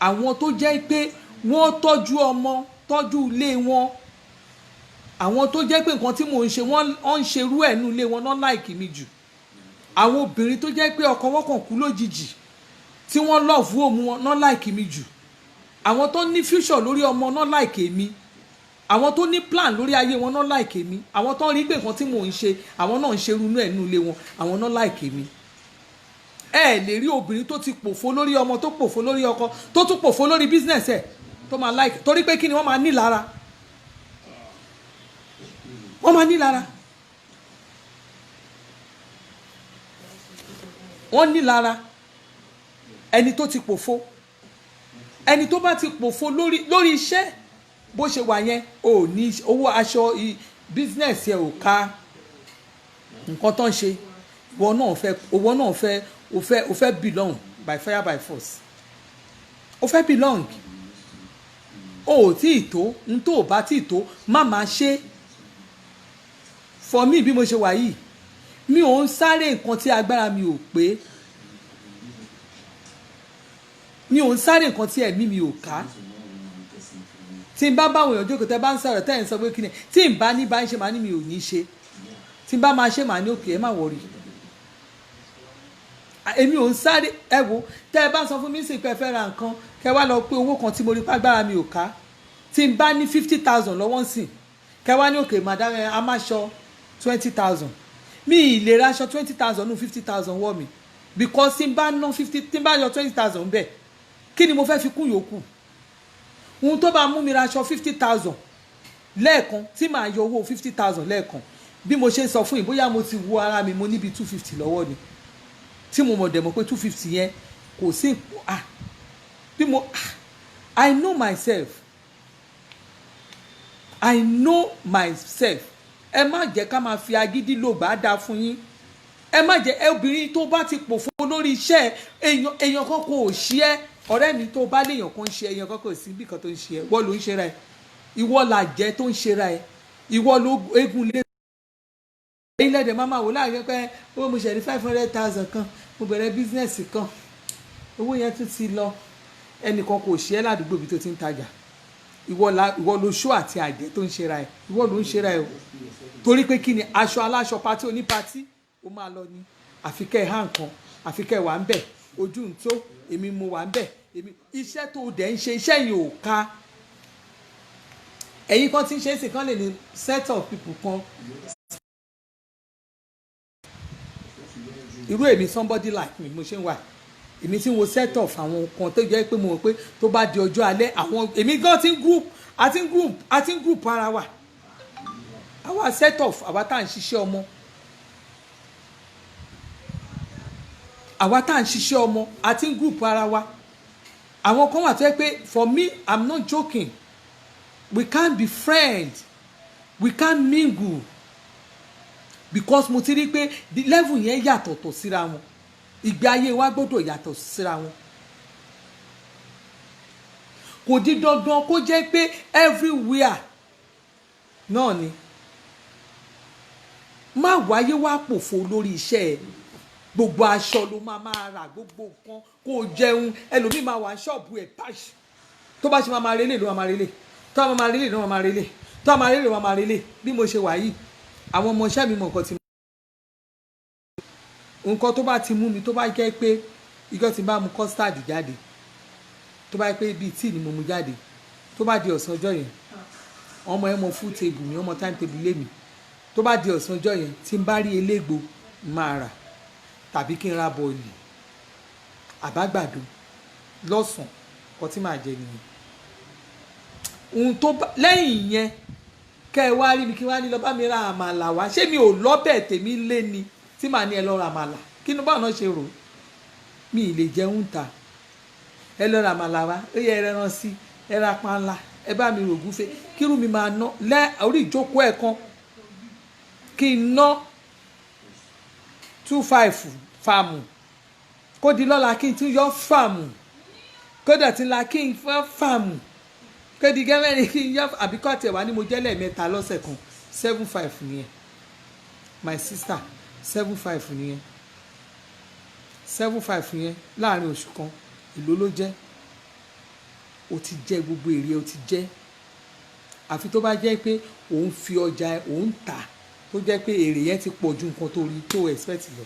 àwọn tó jẹ́ pé wọ́n tọ́jú ọmọ, tọ́jú ilé wọn, àwọn tó jẹ́ pé nǹkan tí mò ń ṣe wọ́n ń ṣerú ẹ̀ nínú ilé wọn náà like mi jù, àwọn obìnrin tó jẹ́ pé ọkọ wọn kàn kú lójijì tí wọ́n love home wọn náà like mi jù, àwọn tó ní future lórí ọmọ náà like mi, àwọn tó ní plan lórí ayé wọn náà like mi, àwọn tó ń rí pé nǹkan tí mò ń ṣe àwọn náà ń ṣerú inú ẹ̀ nínú ilé wọn, àwọn náà like mi. ẹ lè rí obìnrin tó ti pòfo lórí ọmọ, tó pòfo lórí ọkọ, tó tún pòfo lórí business ẹ̀ tó máa like, torí pé kí ni wọ́n máa ní lára, wọ́n máa ní lára, wọ́n ní lára ẹni tó ti pòfo, ẹni tó bá ti pòfo lórí iṣẹ́ bó ṣe wà yẹn, ò ní owó aṣọ business yẹn ò ká nǹkan tó ń ṣe, owó náà fẹ́ belong by fire by force, o fẹ́ belong, o ò tí ì tó n tó bá tí ì tó má máa ṣe. For me bí mo ṣe wà yìí mi ò ń sáré nǹkan tí agbára mi ò pé, mi ò ń sáré nǹkan tí ẹ̀mí mi ò ká, tí n bá báwọn èèyàn jókòó tẹ́ bá ń sọ̀rọ̀ tẹ́ ẹ̀ ń sọ pé kí ni, tí n bá ní bá ń ṣe máa ní mi ò ní ṣe, tí n bá máa ṣe máa ní òkè ẹ má wọrí, èmi ò ń sáré. ẹ wo tẹ́ ẹ bá sọ fún mi sì pé ẹ fẹ́ ra nǹkan kẹ́ wá lọ pé owó kan tí mo rí pàgbára mi ò ká, tí n bá ní 50,000 lọ́wọ́ ń sìn kẹ́ wá ní òkè madam a máa ṣọ 20,000, mi ì lè ra aṣọ 20,000 nù 50,000 wọ́ mi, because tí n bá ná 50, tí n bá yọ 20,000 bẹ́ẹ̀ kí ni mo fẹ́ fi kún yòókù, ohun tó bá mú mi ra aṣọ 50,000 lẹ́ẹ̀kan tí màá yọ owó 50,000 lẹ́ẹ̀kan, bí mo ṣe ń sọ fún yín bóyá mo ti wo ara mi mo níbi 250 lọ́wọ́ ni, tí mo mọ̀ dẹ̀ mọ̀ pé 250 yẹn kò sí bí mo I know myself, I know myself. ẹ má jẹ́ ká máa fi agídí lò bá dáa fún yín, ẹ má jẹ́ obìnrin tó bá ti pòfo lórí iṣẹ́ èèyàn kan kò ṣí ẹ, ọ̀rẹ́ mi tó bá léèyàn kan ṣe èèyàn kan kò sí bí kan tó ń ṣe ẹ, ìwọ ló ń ṣe ra ẹ, ìwọ làjẹ́ tó ń ṣe ra ẹ, ìwọ ló eégún lé ilẹ̀ dẹ̀ máa wò láàrin pé owó mo ṣẹ̀rí 500,000 kan mo bẹ̀rẹ̀ bísínẹ́sì kan owó yẹn tún ti lọ, ẹnìkan kò ṣe ẹ́ ládùúgbò bí tó ti ń tajà, ìwọ ló ṣó àti àjẹ́ tó ń ṣe ra ẹ̀, ìwọ ló ń ṣe ra ẹ̀ o, torí pé kí ni aṣọ aláṣọ pátí oní pátí ó máa lọ ní àfikẹ́ hàn kan àfikẹ́ wà ń bẹ̀ ojú ń tó èmi mo wà ń bẹ̀ èmi iṣẹ́ tó dẹ̀ ń ṣe iṣẹ́ yìí ò ká ẹ̀yin kan tí ń ṣe é sì kan lè ní set of people kan irú èmi somebody like me mo ṣe ń wà èmi tí mo set off àwọn kan tó jẹ́ pé mo mọ̀ pé tó bá di ọjọ́ alẹ́ àwọn èmi gan ti ń group ara wa àwa set off àwa tá à ń ṣiṣẹ́ ọmọ àwa tá à ń ṣiṣẹ́ ọmọ àti ń group ara wa àwọn kan wà tó yẹ pé for me I'm not joking we can't be friends we can't mingle because mo ti rí pé the level yẹn yàtọ̀tọ̀ síra wọn ìgbé ayé wa gbọ́dọ̀ yàtọ̀ síra wọn kò di dandan kó jẹ́ pé everywhere náà ni má wáyé wá pòfo lórí iṣẹ́ ẹ gbogbo aṣọ ló máa rà gbogbo nǹkan kó jẹun ẹlòmíì máa wà ṣọ́ọ̀bù ẹ̀ páṣí tó bá ṣe máa relé ló máa relé tó máa relé ló máa relé tó máa relé ló máa relé bí mo ṣe wà yìí àwọn ọmọ iṣẹ́ mi mọ̀ nǹkan tó bá ti mú mi tó bá jẹ́ pé ìjọ tí n bá mu custard jáde tó bá jẹ́ pé bíi tíì ni mo mu jáde tó bá di ọ̀sán ọjọ́ yẹn ọmọ ẹ mọ full table mi ọmọ time table lé mi tó bá di ọ̀sán ọjọ́ yẹn tí n bá rí elégbò máa rà tàbí kí n ra bọ̀ọ̀lì àbágbàdo lọ́sàn-án kan tí màá jẹ nìyẹn ohun tó bá lẹ́yìn yẹn kẹ́ ẹ wá rí mi kí wá ní lọ bá mi ra àmàlà wá ṣé mi ò lọ́bẹ̀ tèmi lé ni tí màá ní ẹ lọ ra àmàlà kí ni báwọn náà ṣe rò mi ì lè jẹun ta ẹ lọ ra àmàlà wá ó yẹ ẹ rán sí ẹ ra panla ẹ bá mi rò gúfe kírun mi máa ná lẹ orí ìjókòó ẹ kan kí n ná 2.5 fàmù kó di lọ́la kí n tún yọ fàmù kó dọ̀tí la kí n fọ́ fàmù kó di gẹ́mẹ́rin kí n yọ àbíkọ́ àti ẹ̀wà ni mo jẹ́ lẹ́ẹ̀mẹ́ta lọ́sẹ̀ kan 7.5 nìyẹn my sister 7.5 nìyẹn 7.5 yẹn láàrin oṣù kan èló ló jẹ́ o ti jẹ gbogbo èrè o ti jẹ àfi tó bá jẹ́ pé òun fi ọjà òun tà tó jẹ́ pé èrè yẹn ti pọ̀ ju nǹkan tó rí tó expect lọ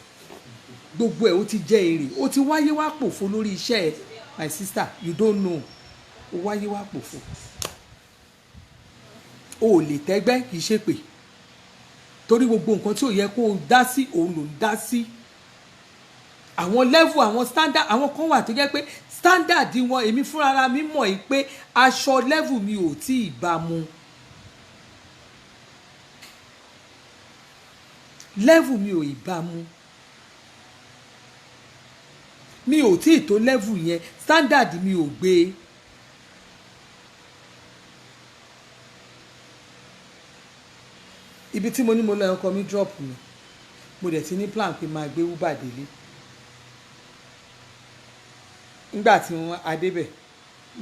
gbogbo ẹ̀ o ti jẹ èrè o ti wáyé wá pòfo lórí iṣẹ́ ẹ my sister you don't know o wáyé wá pòfo o ò lè tẹ́gbẹ́ kì í ṣe pé torí gbogbo nǹkan tí ò yẹ kó o dá sí òun ló ń dá sí àwọn level àwọn standard àwọn kan wà tó jẹ́ pé standard wọn èmi fúnra mi mọ̀ yìí pé aṣọ level mi ò tí ì bá mu level mi ò ì bá mu mi ò tí ì tó level yẹn standard mi ò gbé ibi tí mo ní mo lọ ọkọ mi drop mi mo dẹ̀ ti ní plan pé máa gbé uber délé nígbà tí wọ́n adébẹ̀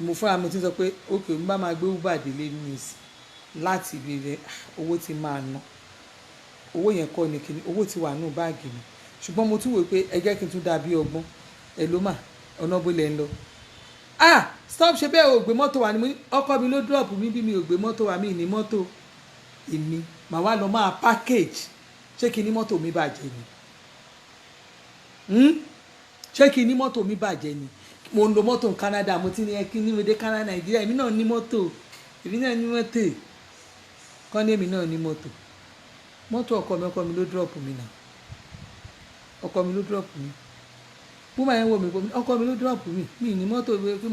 mo fúnra mi ti sọ pé ok n bá máa gbé uber délé news láti ibi rẹ owó ti máa ná owó yẹn kọ́ ni kíni owó ti wà nù báàgì mi ṣùgbọ́n mo tún wò pé ẹ jẹ́ kí n tún dàbí ọgbọ́n ẹ ló mà ọ̀nà bó lẹ̀ ń lọ stop ṣe bẹ́ẹ̀ ò gbé mọ́tò wá ni ọkọ mi ló drop mi bí mi ò gbé mọ́tò wá mi ní mọ́tò èmi màá wá lọ máa package ṣé kí ní mọ́tò mi bàjẹ́ ni ṣé kí ní mọ́tò mi bàjẹ́ ni mo ń lo mọ́tò Canada mo ti ní kí ní mo dé Canada Nàìjíríà èmi náà ní mọ́tò kọ́ ní èmi náà ní mọ́tò ọkọ mi ló drop mi náà ọkọ mi ló drop mi bó máa ń wò mí ọkọ mi ló drop mi mi ní mọ́tò pé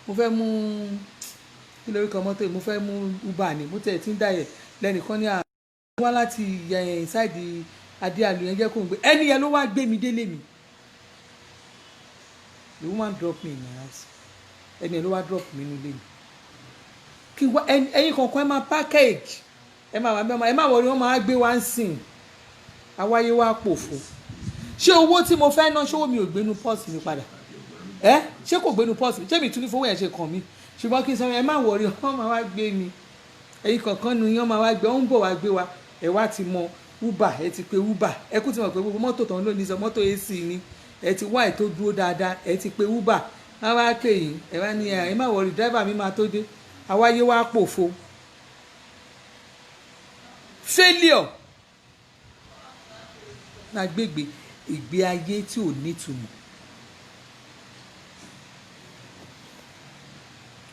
mo fẹ́ mú kí lórí kan mọ́tò mo fẹ́ mú uber ni mo tẹ̀ tí ń dàyẹ̀ lẹ́nìkan ní àwọn wá láti ṣáìdì adéàlú yẹn jẹ́ kó ń gbé ẹni yẹn ló wá gbé mi délé mi the woman drop me in my house ẹni yẹn ló wá drop mi nílé mi kí wá ẹyin kankan ẹ máa package ẹ máa wà mẹ́ma ẹ máa wọlé wọn máa gbé wá ń sìn àwáyé wá pòfo ṣé owó tí mo fẹ́ ná ṣówó mi ò gbénu pọ́ọ̀sì mi padà ṣé kò gbénu pọ́ọ̀sì mi ṣé mi tún ní fowó yẹn ṣe kàn mí ṣùgbọ́n kí n sọ ẹ má wọrí wọn máa wá gbé mi ẹ̀yin kankan nu yín máa wá gbé wọn ń bọ̀ wá gbé wa ẹ wá ti mọ uber ẹ ti pe uber ẹ kú ti mọ̀ pé gbogbo mọ́tò tó ń lò ní sọ mọ́tò AC ni ẹ ti wá ẹ tó dúró dáadáa ẹ ti pe uber wọn wá pè yín ẹ wá ní ẹ má wọrí driver mi máa tó dé àwáyé wá pòfo failure náà gbègbè ìgbé ayé tí ò nítumọ̀.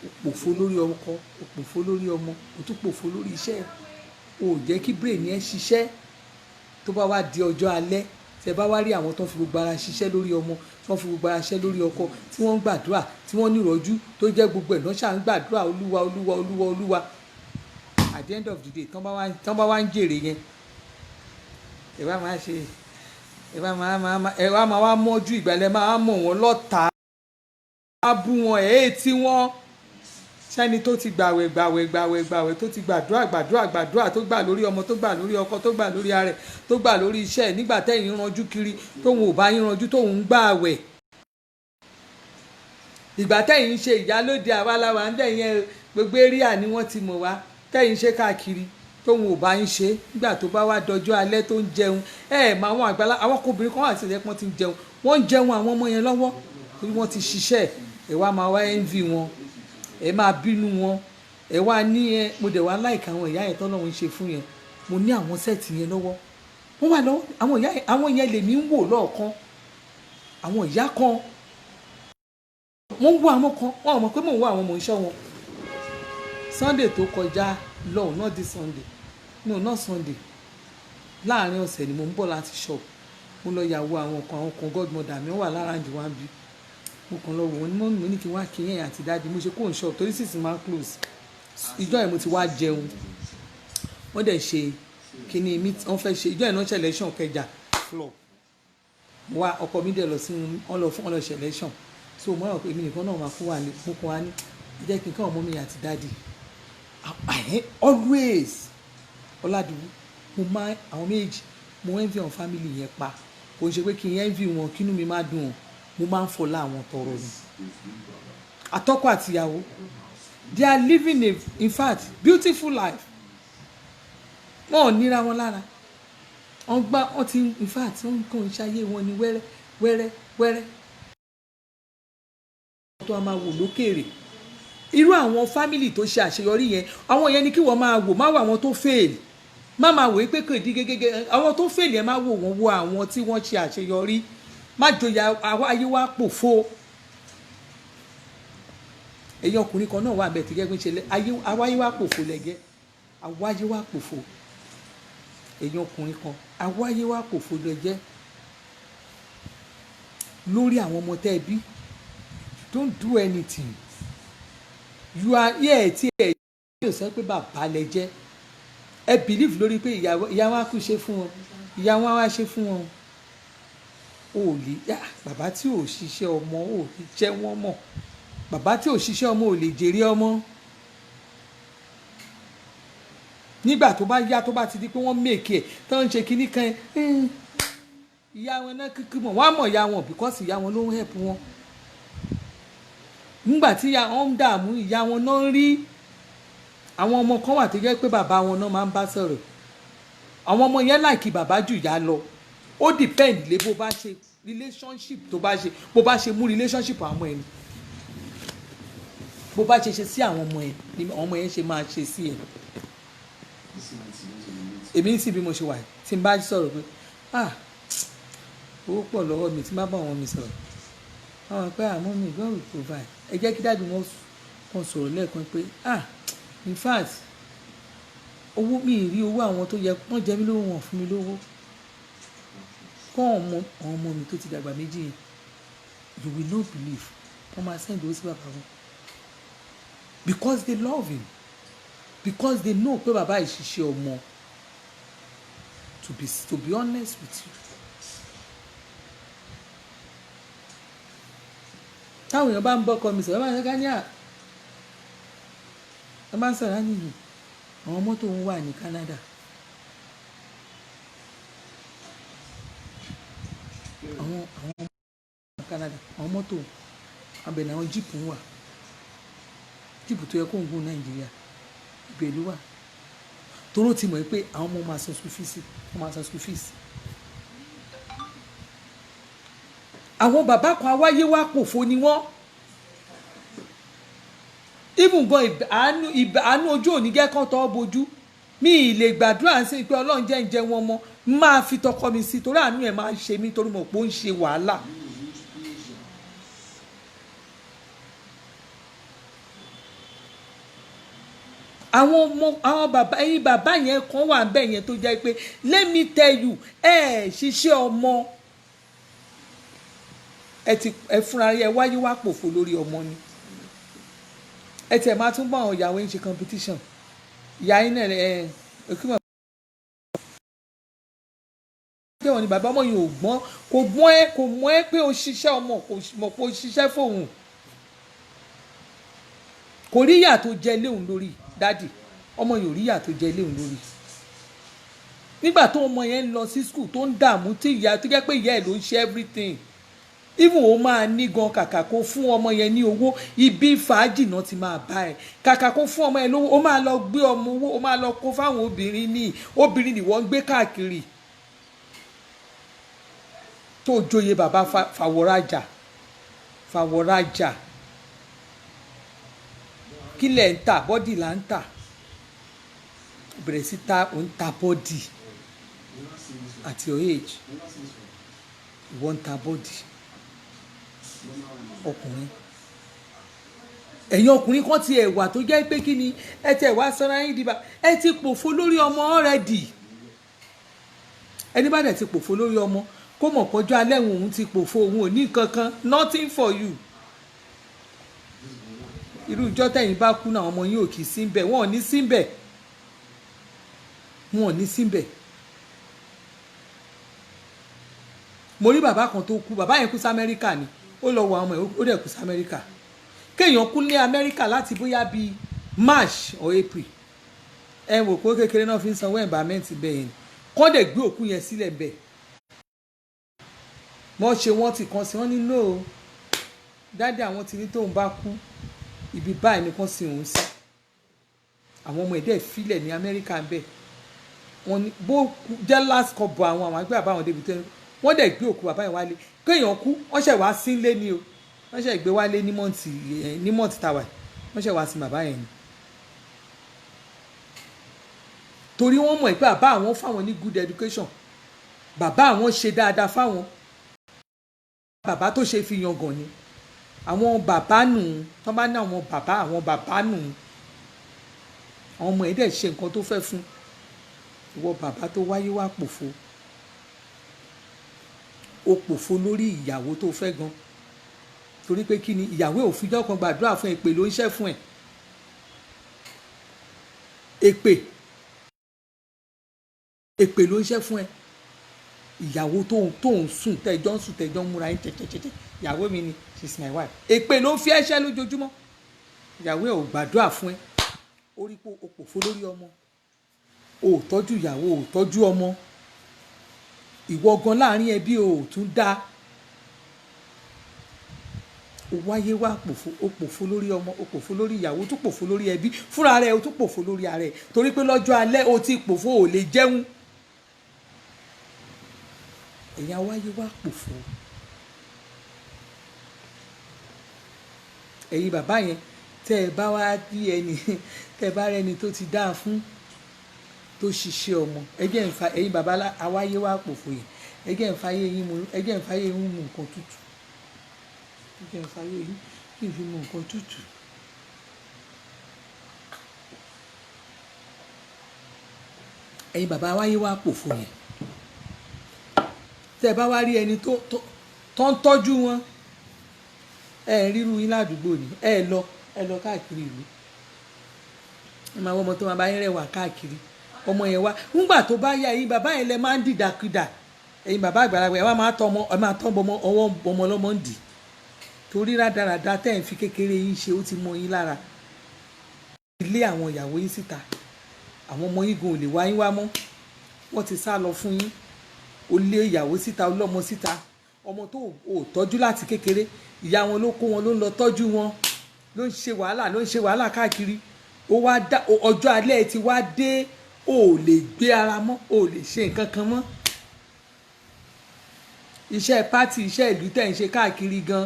Òpòfo lórí ọkọ, òpòfo lórí ọmọ, òtúpòfo lórí iṣẹ́, ò jẹ́ kí brain yẹn ṣiṣẹ́. Tó bá wá di ọjọ́ alẹ́, tẹ bá wá rí àwọn tó ń fi gbogbo ara ṣiṣẹ́ lórí ọmọ, tó ń fi gbogbo ara ṣiṣẹ́ lórí ọkọ, tí wọ́n ń gbàdúrà, tí wọ́n ní ìrọ̀jú, tó jẹ́ gbogbo ẹ̀ náà ṣà ń gbàdúrà olúwa olúwa olúwa olúwa. At the end of the day, tán bá wá ń jèrè yẹn, ẹ wá máa ṣe, ẹ wá máa wá mọ́jú ìgbàlẹ̀ máa mọ̀ wọ́n lọ́ta, á bú wọn tí wọ́n sẹ́ni tó ti gbàwẹ̀ tó ti gbàdúrà tó gbà lórí ọmọ, tó gbà lórí ọkọ, tó gbà lórí ara ẹ̀, tó gbà lórí iṣẹ́ ẹ̀, nígbà tẹ́yìn ranjú kiri tóun ò bá yín ranjú tóun ń gbàwẹ̀. Ìgbà tẹ́yìn ń ṣe ìyálóde àwaláwa ń bẹ̀ yẹn gbogbo eréà ni wọ́n ti mọ̀ wá, tẹ́yìn ṣe káàkiri tóun ò bá yín ṣe. Nígbà tó bá wá dọjọ́ alẹ́ tó ń jẹun, mọ àwọn àgbàlá àwọn obìnrin kan wà tí ìyẹn pọ́n ti ń jẹun, wọ́n ń jẹun àwọn ọmọ yẹn lọ́wọ́ torí wọ́n ti ṣiṣẹ́. Ẹ wá máa wá envy wọn, ẹ máa bínú wọn, ẹ wá ní mo dẹ̀ wá like àwọn ìyá yẹn tọ́lọ́run ṣe fún yẹn. Mo ní àwọn sẹ́ẹ̀tì yẹn lọ́wọ́, wọ́n wà lọ́wọ́ àwọn ìyá yẹn, àwọn yẹn lèmi ń wò lọ́ọ̀kan. Àwọn ìyá kan wọ́n ń wo àwọn kan, wọ́n ò mọ̀ pé mò ń wo àwọn ọmọ iṣẹ́ wọn. Sunday tó kọjá lọ́hùn, not this Sunday, no not Sunday, láàárín ọ̀sẹ̀ ni mo ń bọ̀ láti shop. Mo lọ yàwó àwọn kan godmother mi wà lára àǹdí wá bí. Mo kàn lọ wò wọ́n ní mọ́mí mi ní kí n wá kí yẹn àti dáàdi. Mo ṣe kó n shop torí sísìn máa ń close. Ìjọ yẹn mo ti wá jẹun, wọ́n dẹ̀ ṣe kíní mi, wọ́n fẹ́ ṣe ìjọ yẹn náà ṣe election Kẹjà floor. Mo wá ọkọ mi dẹ̀ lọ sí wọn lọ fún wọn lọ ṣe election. So mo rò pé èmi nìkan náà máa kó wà ní mo kàn wá ní jẹ́ kí n káwọn mọ́mí àti dáàdi. Always Ọládùúgbò mo máa àwọn méjì mo envy àwọn family yẹn pa. Kò ṣe pé kí n envy wọn kínú mi má dùn, mo máa ń fọlá àwọn tọrọ ni. Àtọkọ àtìyàwó, they are living in fact beautiful life. Wọn ò níra wọn lára, wọ́n ti in fact wọ́n kàn ń ṣayé wọn ní wẹ́rẹ́ wẹ́rẹ́ wẹ́rẹ́. Tó a máa wò lókèrè irú àwọn family tó ṣe àṣeyọrí yẹn, àwọn yẹn ni kí wọ́n máa wò, má wò àwọn tó fail, má máa wò pé kò di gẹ́gẹ́ àwọn tó fail yẹn, má wò wọ́n wo àwọn tí wọ́n ṣe àṣeyọrí. Má jòyà ayé wa pòfo. Èyàn ọkùnrin kan náà wà bẹ́ẹ̀ tí gẹ́gẹ́ bí ṣe ayé wa pòfo lẹ́gẹ́, àwáyé wa pòfo. Èyàn ọkùnrin kan àwáyé wa pòfo lẹ́gẹ́ lórí àwọn ọmọ tẹ́ bí. Don't do anything. You are here tí ẹ yóò sọ pé bàbá lẹ jẹ́. Ẹ believe lórí pé ìyá wa kú ṣe fún wọn, ìyá wọn wá ṣe fún wọn. O lè bàbá tí ò ṣiṣẹ́ ọmọ ò lè jẹ́ wọ́n mọ̀, bàbá tí ò ṣiṣẹ́ ọmọ ò lè jèrè ọmọ. Nígbà tó bá yá tó bá ti di pé wọ́n make ẹ̀ tó ń ṣe kinní kan ìyá wọn náà kíkí mọ̀, wọ́n á mọ̀ ìyá wọn because ìyá wọn ló ń help wọn. Nígbà tí ìyá wọn ń dààmú ìyá wọn náà ń rí. Àwọn ọmọ kan wà tó jẹ́ pé bàbá wọn náà máa ń bá sọ̀rọ̀. Àwọn ọmọ yẹn like bàbá jù ìyá lọ. Ó depend lé bó bá ṣe relationship tó bá ṣe, bó bá ṣe mú relationship àwọn ọmọ ẹ̀ ni. Bó bá ṣe sí àwọn ọmọ ẹ̀ ni àwọn ọmọ yẹn ṣe máa ṣe sí ẹ̀. Èmi ń sì bí mo ṣe wà tí n bá sọ̀rọ̀ pé owó pọ̀ lọ́wọ́ mi tí n bá bá wọn mi sọ̀rọ̀. Àwọn pé àmọ́ mi God will provide. Ẹ jẹ́ kí dáàdì wọn kàn sọ̀rọ̀ lẹ́ẹ̀kan pé in fact owó mi rí owó àwọn tó yẹ wọ́n jẹ mí lówó wọn fún mi lówó. Kọ́ ọmọ mi tó ti dàgbà méjì yẹn, you will not believe wọ́n máa send owó sí bàbá wọn because they love him, because they know pé bàbá ìṣiṣẹ́ ọmọ. To be honest with you, táwọn èèyàn bá ń bọ́kọ mi sọ̀rọ̀ bá ń sọ́ká ní ẹ bá ń sọ̀rọ̀ nìyí àwọn mọ́tò ń wà ní Canada, àwọn mọ́tò abẹ̀lẹ̀ àwọn jíìpù ń wà, jíìpù tó yẹ kó ń gún Nàìjíríà ibẹ̀ ló wà toró ti mọ̀ pé àwọn ọmọ máa san school fees. Àwọn bàbá kan awáyé wá pòfo ni wọ́n. Even gan àánú ojú òní jẹ́ kán tọ́ bojú. Mi ì lè gbàdúrà sí pé Ọlọ́run jẹ́ ń jẹ wọn mọ́ máa fi tọkọ mi sí torí àánú ẹ̀ máa ń ṣe mí torí mo pé ó ń ṣe wàhálà. àwọn bàbá ẹ̀yin bàbá yẹn kan wà bẹ́ẹ̀ yẹn tó jẹ́ pé let me tell you ṣiṣẹ́ ọmọ ẹ fúnra ẹ wáyé wá pòfo lórí ọmọ ni ẹ tiẹ̀ máa tún bá àwọn ìyàwó yín ṣe competition ìyá yín náà ẹ̀kúmọ̀ jẹ́ wọn ni bàbá ọmọ yìí ò gbọ́n kò mọ̀ ẹ́ pé o ṣiṣẹ́ ọmọ kò mọ̀ pé o ṣiṣẹ́ fóun kò rí ìyà tó jẹ léun lórí dádì ọmọ yìí ò rí ìyà tó jẹ léun lórí nígbà tó ọmọ yẹn ń lọ sí school tó ń dààmú tí ìyá tó jẹ́ pé ìyá ẹ̀ ló ń ṣe everything even ó máa ní gan kàkà kó fún ọmọ yẹn ní owó ibi fàájì náà ti máa bá ẹ kàkà kó fún ọmọ yẹn lówó ó máa lọ gbé ọmọ owó ó máa lọ kó fáwọn obìnrin ni wọ́n ń gbé káàkiri tó joyè bàbá fàwọ̀rajà kí lẹ̀ ń tà bọ́dì là ń tà bẹ̀rẹ̀ sí ò ń ta bọ́dì at your age ìwọ ń ta bọ́dì ọkùnrin ẹ̀yin ọkùnrin kan ti ẹ̀wà tó jẹ́ pé kí ni ẹ tẹ̀ wá sọ́ra yín dìbà ẹ ti pòfo lórí ọmọ already ẹni bá dẹ̀ ti pòfo lórí ọmọ kó mọ̀ pọ́jọ́ alẹ́ òun ti pòfo òun ò ní kankan nothing for you irú ìjọ tẹ̀yìn bá kú náà ọmọ yín ò kì í síbẹ̀ wọn ò ní síbẹ̀ mo rí bàbá kan tó kú bàbá yẹn kú sí Amẹ́ríkà ni ó lọ wọ ọmọ ẹ̀ ó dẹ̀ kú sí Amẹ́ríkà kéèyàn kú ní Amẹ́ríkà láti bóyá bíi March or April ẹ wò pé kékeré náà fi ń sanwó environment bẹ́ẹ̀ yẹn kọ́ dẹ̀ gbé òkú yẹn sílẹ̀ bẹ́ẹ̀ wọ́n ti kàn sí wọ́n ní no dáadé àwọn ti ní tóun bá kú ibi báyìí ni kàn sí òun sí àwọn ọmọ ẹ̀dẹ́ filẹ̀ ní Amẹ́ríkà bẹ́ẹ̀ wọ́n ní bó jẹ́ last couple àwọn àgbẹ̀ àbáwọn débi tẹ́ wọ́n dẹ̀ gbé òkú bàbá yẹn wálé kéèyàn kú wọ́n ṣẹ̀ wá sí ilé ni o wọ́n ṣẹ̀ gbé wálé ní mọ́ǹtì tàwa wọ́n ṣẹ̀ wá sí bàbá yẹn ni torí wọ́n mọ̀ pé bàbá àwọn fáwọn ní good education bàbá àwọn ṣe dáadáa fáwọn bàbá tó ṣe fi yangàn ni àwọn bàbá nù tó bá ní àwọn bàbá nù àwọn ọmọ ẹ̀ dẹ̀ ṣe nǹkan tó fẹ́ fún ìwọ bàbá tó wáyé wá pòfo ó pòfo lórí ìyàwó tó fẹ́ gan torí pé kí ni ìyàwó òfijọ́ kan gbàdúrà fún èpè ló ń ṣẹ́ fún ẹ̀ èpè ló ń ṣẹ́ fún ẹ ìyàwó tó ń sùn tẹjọ́ ń múra yín tẹ̀tẹ̀tẹ̀ ìyàwó mi ni she's my wife èpè ló ń fi ẹ̀ṣẹ̀ lójoojúmọ́ ìyàwó ẹ̀ ò gbàdúrà fún ẹ orí pé o pòfo lórí ọmọ o ò tọ́jú ìyàwó o ò tọ́jú ọmọ ìwọ gan láàrin ẹbí o ò tún dá o wáyé wá pòfo o pòfo lórí ọmọ o pòfo lórí ìyàwó o tún pòfo lórí ẹbí fúnra rẹ o tún pòfo lórí ara ẹ torí pé lọ́jọ́ alẹ́ o ti pòfo ò lè jẹun ẹ̀yà wáyé wá pòfo ẹ̀yin bàbá yẹn tẹ́ ẹ bá wá rí ẹni tẹ́ ẹ bá rẹni tó ti dáa fún tó ṣiṣẹ́ ọmọ ẹ̀yin bàbá awáyé wá pòfo yẹn ẹ̀jẹ̀ ń fàyè yín mu nǹkan tútù ẹ̀jẹ̀ ń fàyè yín kí n fi mu nǹkan tútù. ẹ̀yin bàbá awáyé wá pòfo yẹn tẹ́ ẹ bá wá rí ẹni tó ń tọ́jú wọn ẹ ríru yín ládùúgbò ni ẹ lọ káàkiri ìlú ẹ máa wọ ọmọ tó máa bá yín rẹwà káàkiri ọmọ yẹn wá nígbà tó bá yá ẹ̀yin bàbá yẹn lẹ máa ń dìdàkudà ẹ̀yin bàbá àgbàlagbà ẹ wá máa tọ́ ọwọ́ ọmọ ọlọ́mọ ń dì torí rádaràda tẹ́ ẹ̀ ń fi kékeré yín ṣe ó ti mọ yín lára ilé àwọn ìyàwó yín síta àwọn ọmọ yín gan ò lè wá yín wá mọ́ wọ́n ti sá lọ fún yín ó lé ìyàwó síta ọlọ́mọ síta ọmọ tó ò tọ́jú láti kékeré ìyá wọn ló kó wọn ló ń lọ tọ́jú wọn ló ń ṣe wàhálà káàkiri ó wá dá ọjọ́ alẹ́ ti wá dé ò lè gbé ara mọ́ ò lè ṣe nǹkan kan mọ́ iṣẹ́ pátì iṣẹ́ ìlú tẹ̀ ń ṣe káàkiri gan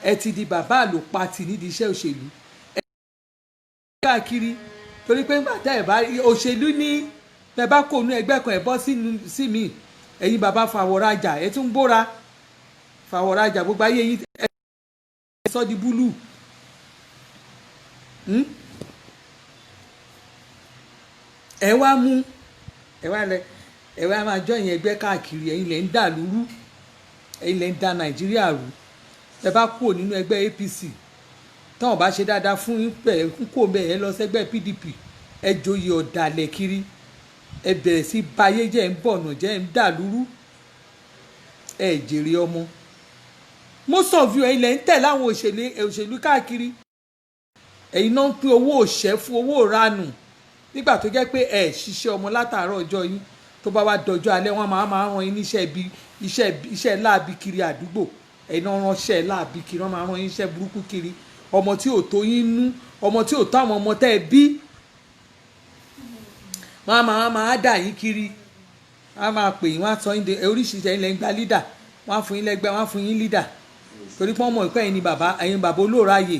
ẹ ti di bàbá àlò pátì nídìí iṣẹ́ òṣèlú ẹ ti káàkiri torí pé nígbà tá ẹ bá òṣèlú ní bẹ́ẹ̀ bá kó inú ẹgbẹ́ kan ẹ̀ bọ́ sí mi ẹ̀yin bàbá fàwọ̀rajà ẹ̀ tún bóra fàwọ̀rajà gbogbo ayé yín ẹ̀ sọ́ di búlù ẹ wá mú ẹ wá máa jọ ìyẹn ẹgbẹ́ káàkiri ẹ̀yin lẹ ń dà lúrú ẹ̀yin lẹ ń da Nàìjíríà rú ẹ bá kúrò nínú ẹgbẹ́ APC táwọn bá ṣe dáadáa fún yín bẹ́ẹ̀ ń kó bẹ́ẹ̀ ẹ lọ sẹ́gbẹ́ PDP ẹ joyè ọ̀dàlẹ̀ kiri ẹ bẹ̀rẹ̀ sí bayé jẹ́ ń bọ̀nà jẹ́ ń dà lúrú ẹ jèrè ọmọ most of you ẹ̀yin lẹ ń tẹ̀lé àwọn òṣèlú káàkiri ẹ̀yin náà ń pín owó òṣẹ́ fún owó ìranù nígbà tó jẹ́ pé ẹ ṣiṣẹ́ ọmọ látàárọ̀ ọjọ́ yín tó bá wá dọjọ́ alẹ́ wọn máa rán yín níṣẹ́ bí iṣẹ́ láàbí kiri àdúgbò ẹ̀yin náà ránṣẹ́ láàbí kiri wọ́n máa rán yín iṣẹ́ burúkú kiri ọmọ tí ò tó yín nú ọmọ tí ò tó àwọn ọmọ tẹ́ ẹ bí wọ́n máa dà yín kiri wọ́n máa pè yín wọ́n á sọ yín de oríṣiríṣi ẹ̀yin lẹ́ ń gba lídà wọ́n á fún yín lẹ́gbẹ́ wọ́n á fún yín lídà torí pé wọ́n mọ̀ pé ẹ̀yin bàbá olóòráyè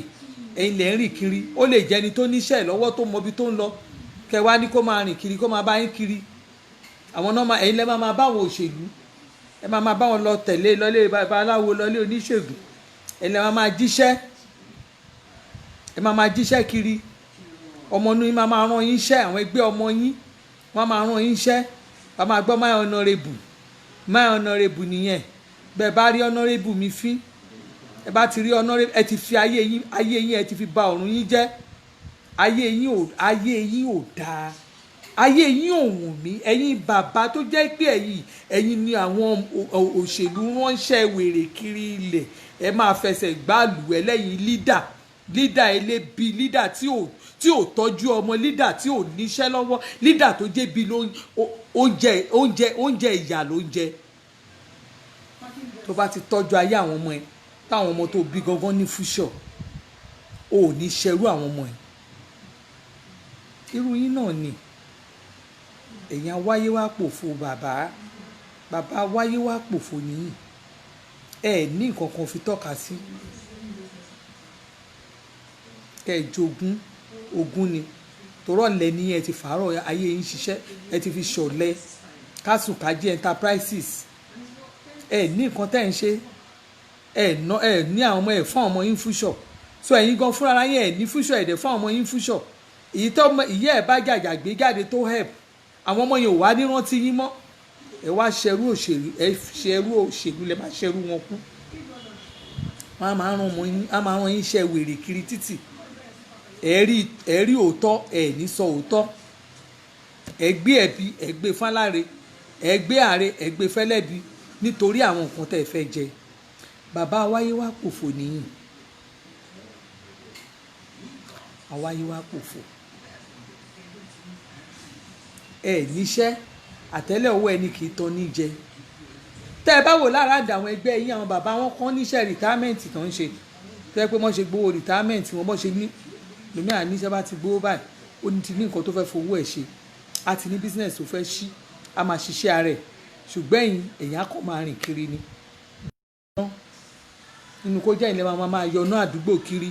ẹ̀yin lẹ́ ń rìn kiri ó lè jẹ́ ẹni tó níṣẹ́ lọ́wọ́ tó mọ ibi tó ń lọ kẹ wá ní kó máa rìn kiri kó máa bá yín kiri àwọn náà ẹ̀yin lẹ́ máa bá àwọn òṣèlú ẹ máa bá wọn lọ tẹ̀lé lọlé babaláwo lọlé oníṣègùn ẹ̀yin lẹ́ máa jíṣẹ́ ẹ máa jíṣẹ́ kiri ọmọ inú yín máa rán yín iṣẹ́ àwọn ẹgbẹ́ ọmọ yín wọ́n máa rán yín iṣẹ́ wọ́n máa gbọ́ my honourable nìyẹn bẹ́ẹ̀ bá rí honourable mi fín ẹ bá ti rí honourable ẹ ti fi ayé yín ẹ ti fi ba ọ̀run yín jẹ́ ayé yín ò dáa ayé yín ò wù mí ẹ̀yin bàbá tó jẹ́ pé ẹ̀yin ni àwọn òṣèlú ránṣẹ́ wèrè kiri ilẹ̀ ẹ máa fẹsẹ̀ gbàlù ẹlẹ́yin lídà elébi lídà tí ò tọ́jú ọmọ lídà tí ò níṣẹ́ lọ́wọ́ lídà tó jẹ́bi oúnjẹ ìyà ló ń jẹ tó bá ti tọ́jú ayé àwọn ọmọ ẹ táwọn ọmọ tó bí gangan ní fúṣọ̀ ò ní ṣerú àwọn ọmọ ẹ irú yín náà ni èèyàn wáyé wá pòfo bàbá wáyé wá pòfo nìyí ẹ ní nǹkan kan fi tọ́ka sí ẹ jogún ogún ni torọ́ lẹ ní ẹ ti fàárọ̀ ayé yín ṣiṣẹ́ ẹ ti fi ṣọ̀lẹ kásùkájí enterprises ẹ ní nǹkan tẹ́ ń ṣe ẹ ní àwọn ọmọ ẹ fún ọmọ yín fúṣọ̀ so ẹ̀yin gan fúnra yín ẹ ní fúṣọ̀ ẹ̀dẹ̀ fún ọmọ yín fúṣọ̀ èyí tó ìyá ẹ bá jàjà gbé jáde tó help àwọn ọmọ yẹn ò wá ní rántí yín mọ́ ẹ wá ṣerú òṣèlú lẹ máa ṣerú wọn kú wọn á máa rán ọmọ yín á máa rán yín ṣe wèrè kiri títì ẹ rí òótọ́ ẹ ní sọ òótọ́ ẹ gbé ẹ̀bi ẹ gbé fáláre ẹ gbé ààrẹ ẹ gbé fẹ́lẹ́bi nítorí àwọn nǹkan tẹ́ ẹ fẹ́ jẹ bàbá wáyé wá pòfò nìyí àwáyé wá pòfò ẹ níṣẹ́ àtẹ́lẹ̀ owó ẹni kì í tán ní jẹ tẹ́ ẹ bá wò lára àdá àwọn ẹgbẹ́ yín àwọn bàbá wọn kàn níṣẹ́ rìtámẹ́ǹtì tó ń ṣe tẹ́ pé wọ́n ṣe gbowó rìtámẹ́ǹtì wọn bọ́ ṣe ní lómi àníṣẹ́ bá ti gbowó báyìí ó ní ti ní nǹkan tó fẹ́ fowó ẹ̀ ṣe á ti ní bísínẹ̀sì tó fẹ́ ṣí á máa ṣiṣẹ́ ara ẹ̀ ṣùgbọ́n èèyàn kàn máa rìn kiri ni nínú kó jẹ́ ilẹ̀ máa yọ iná àdúgbò kiri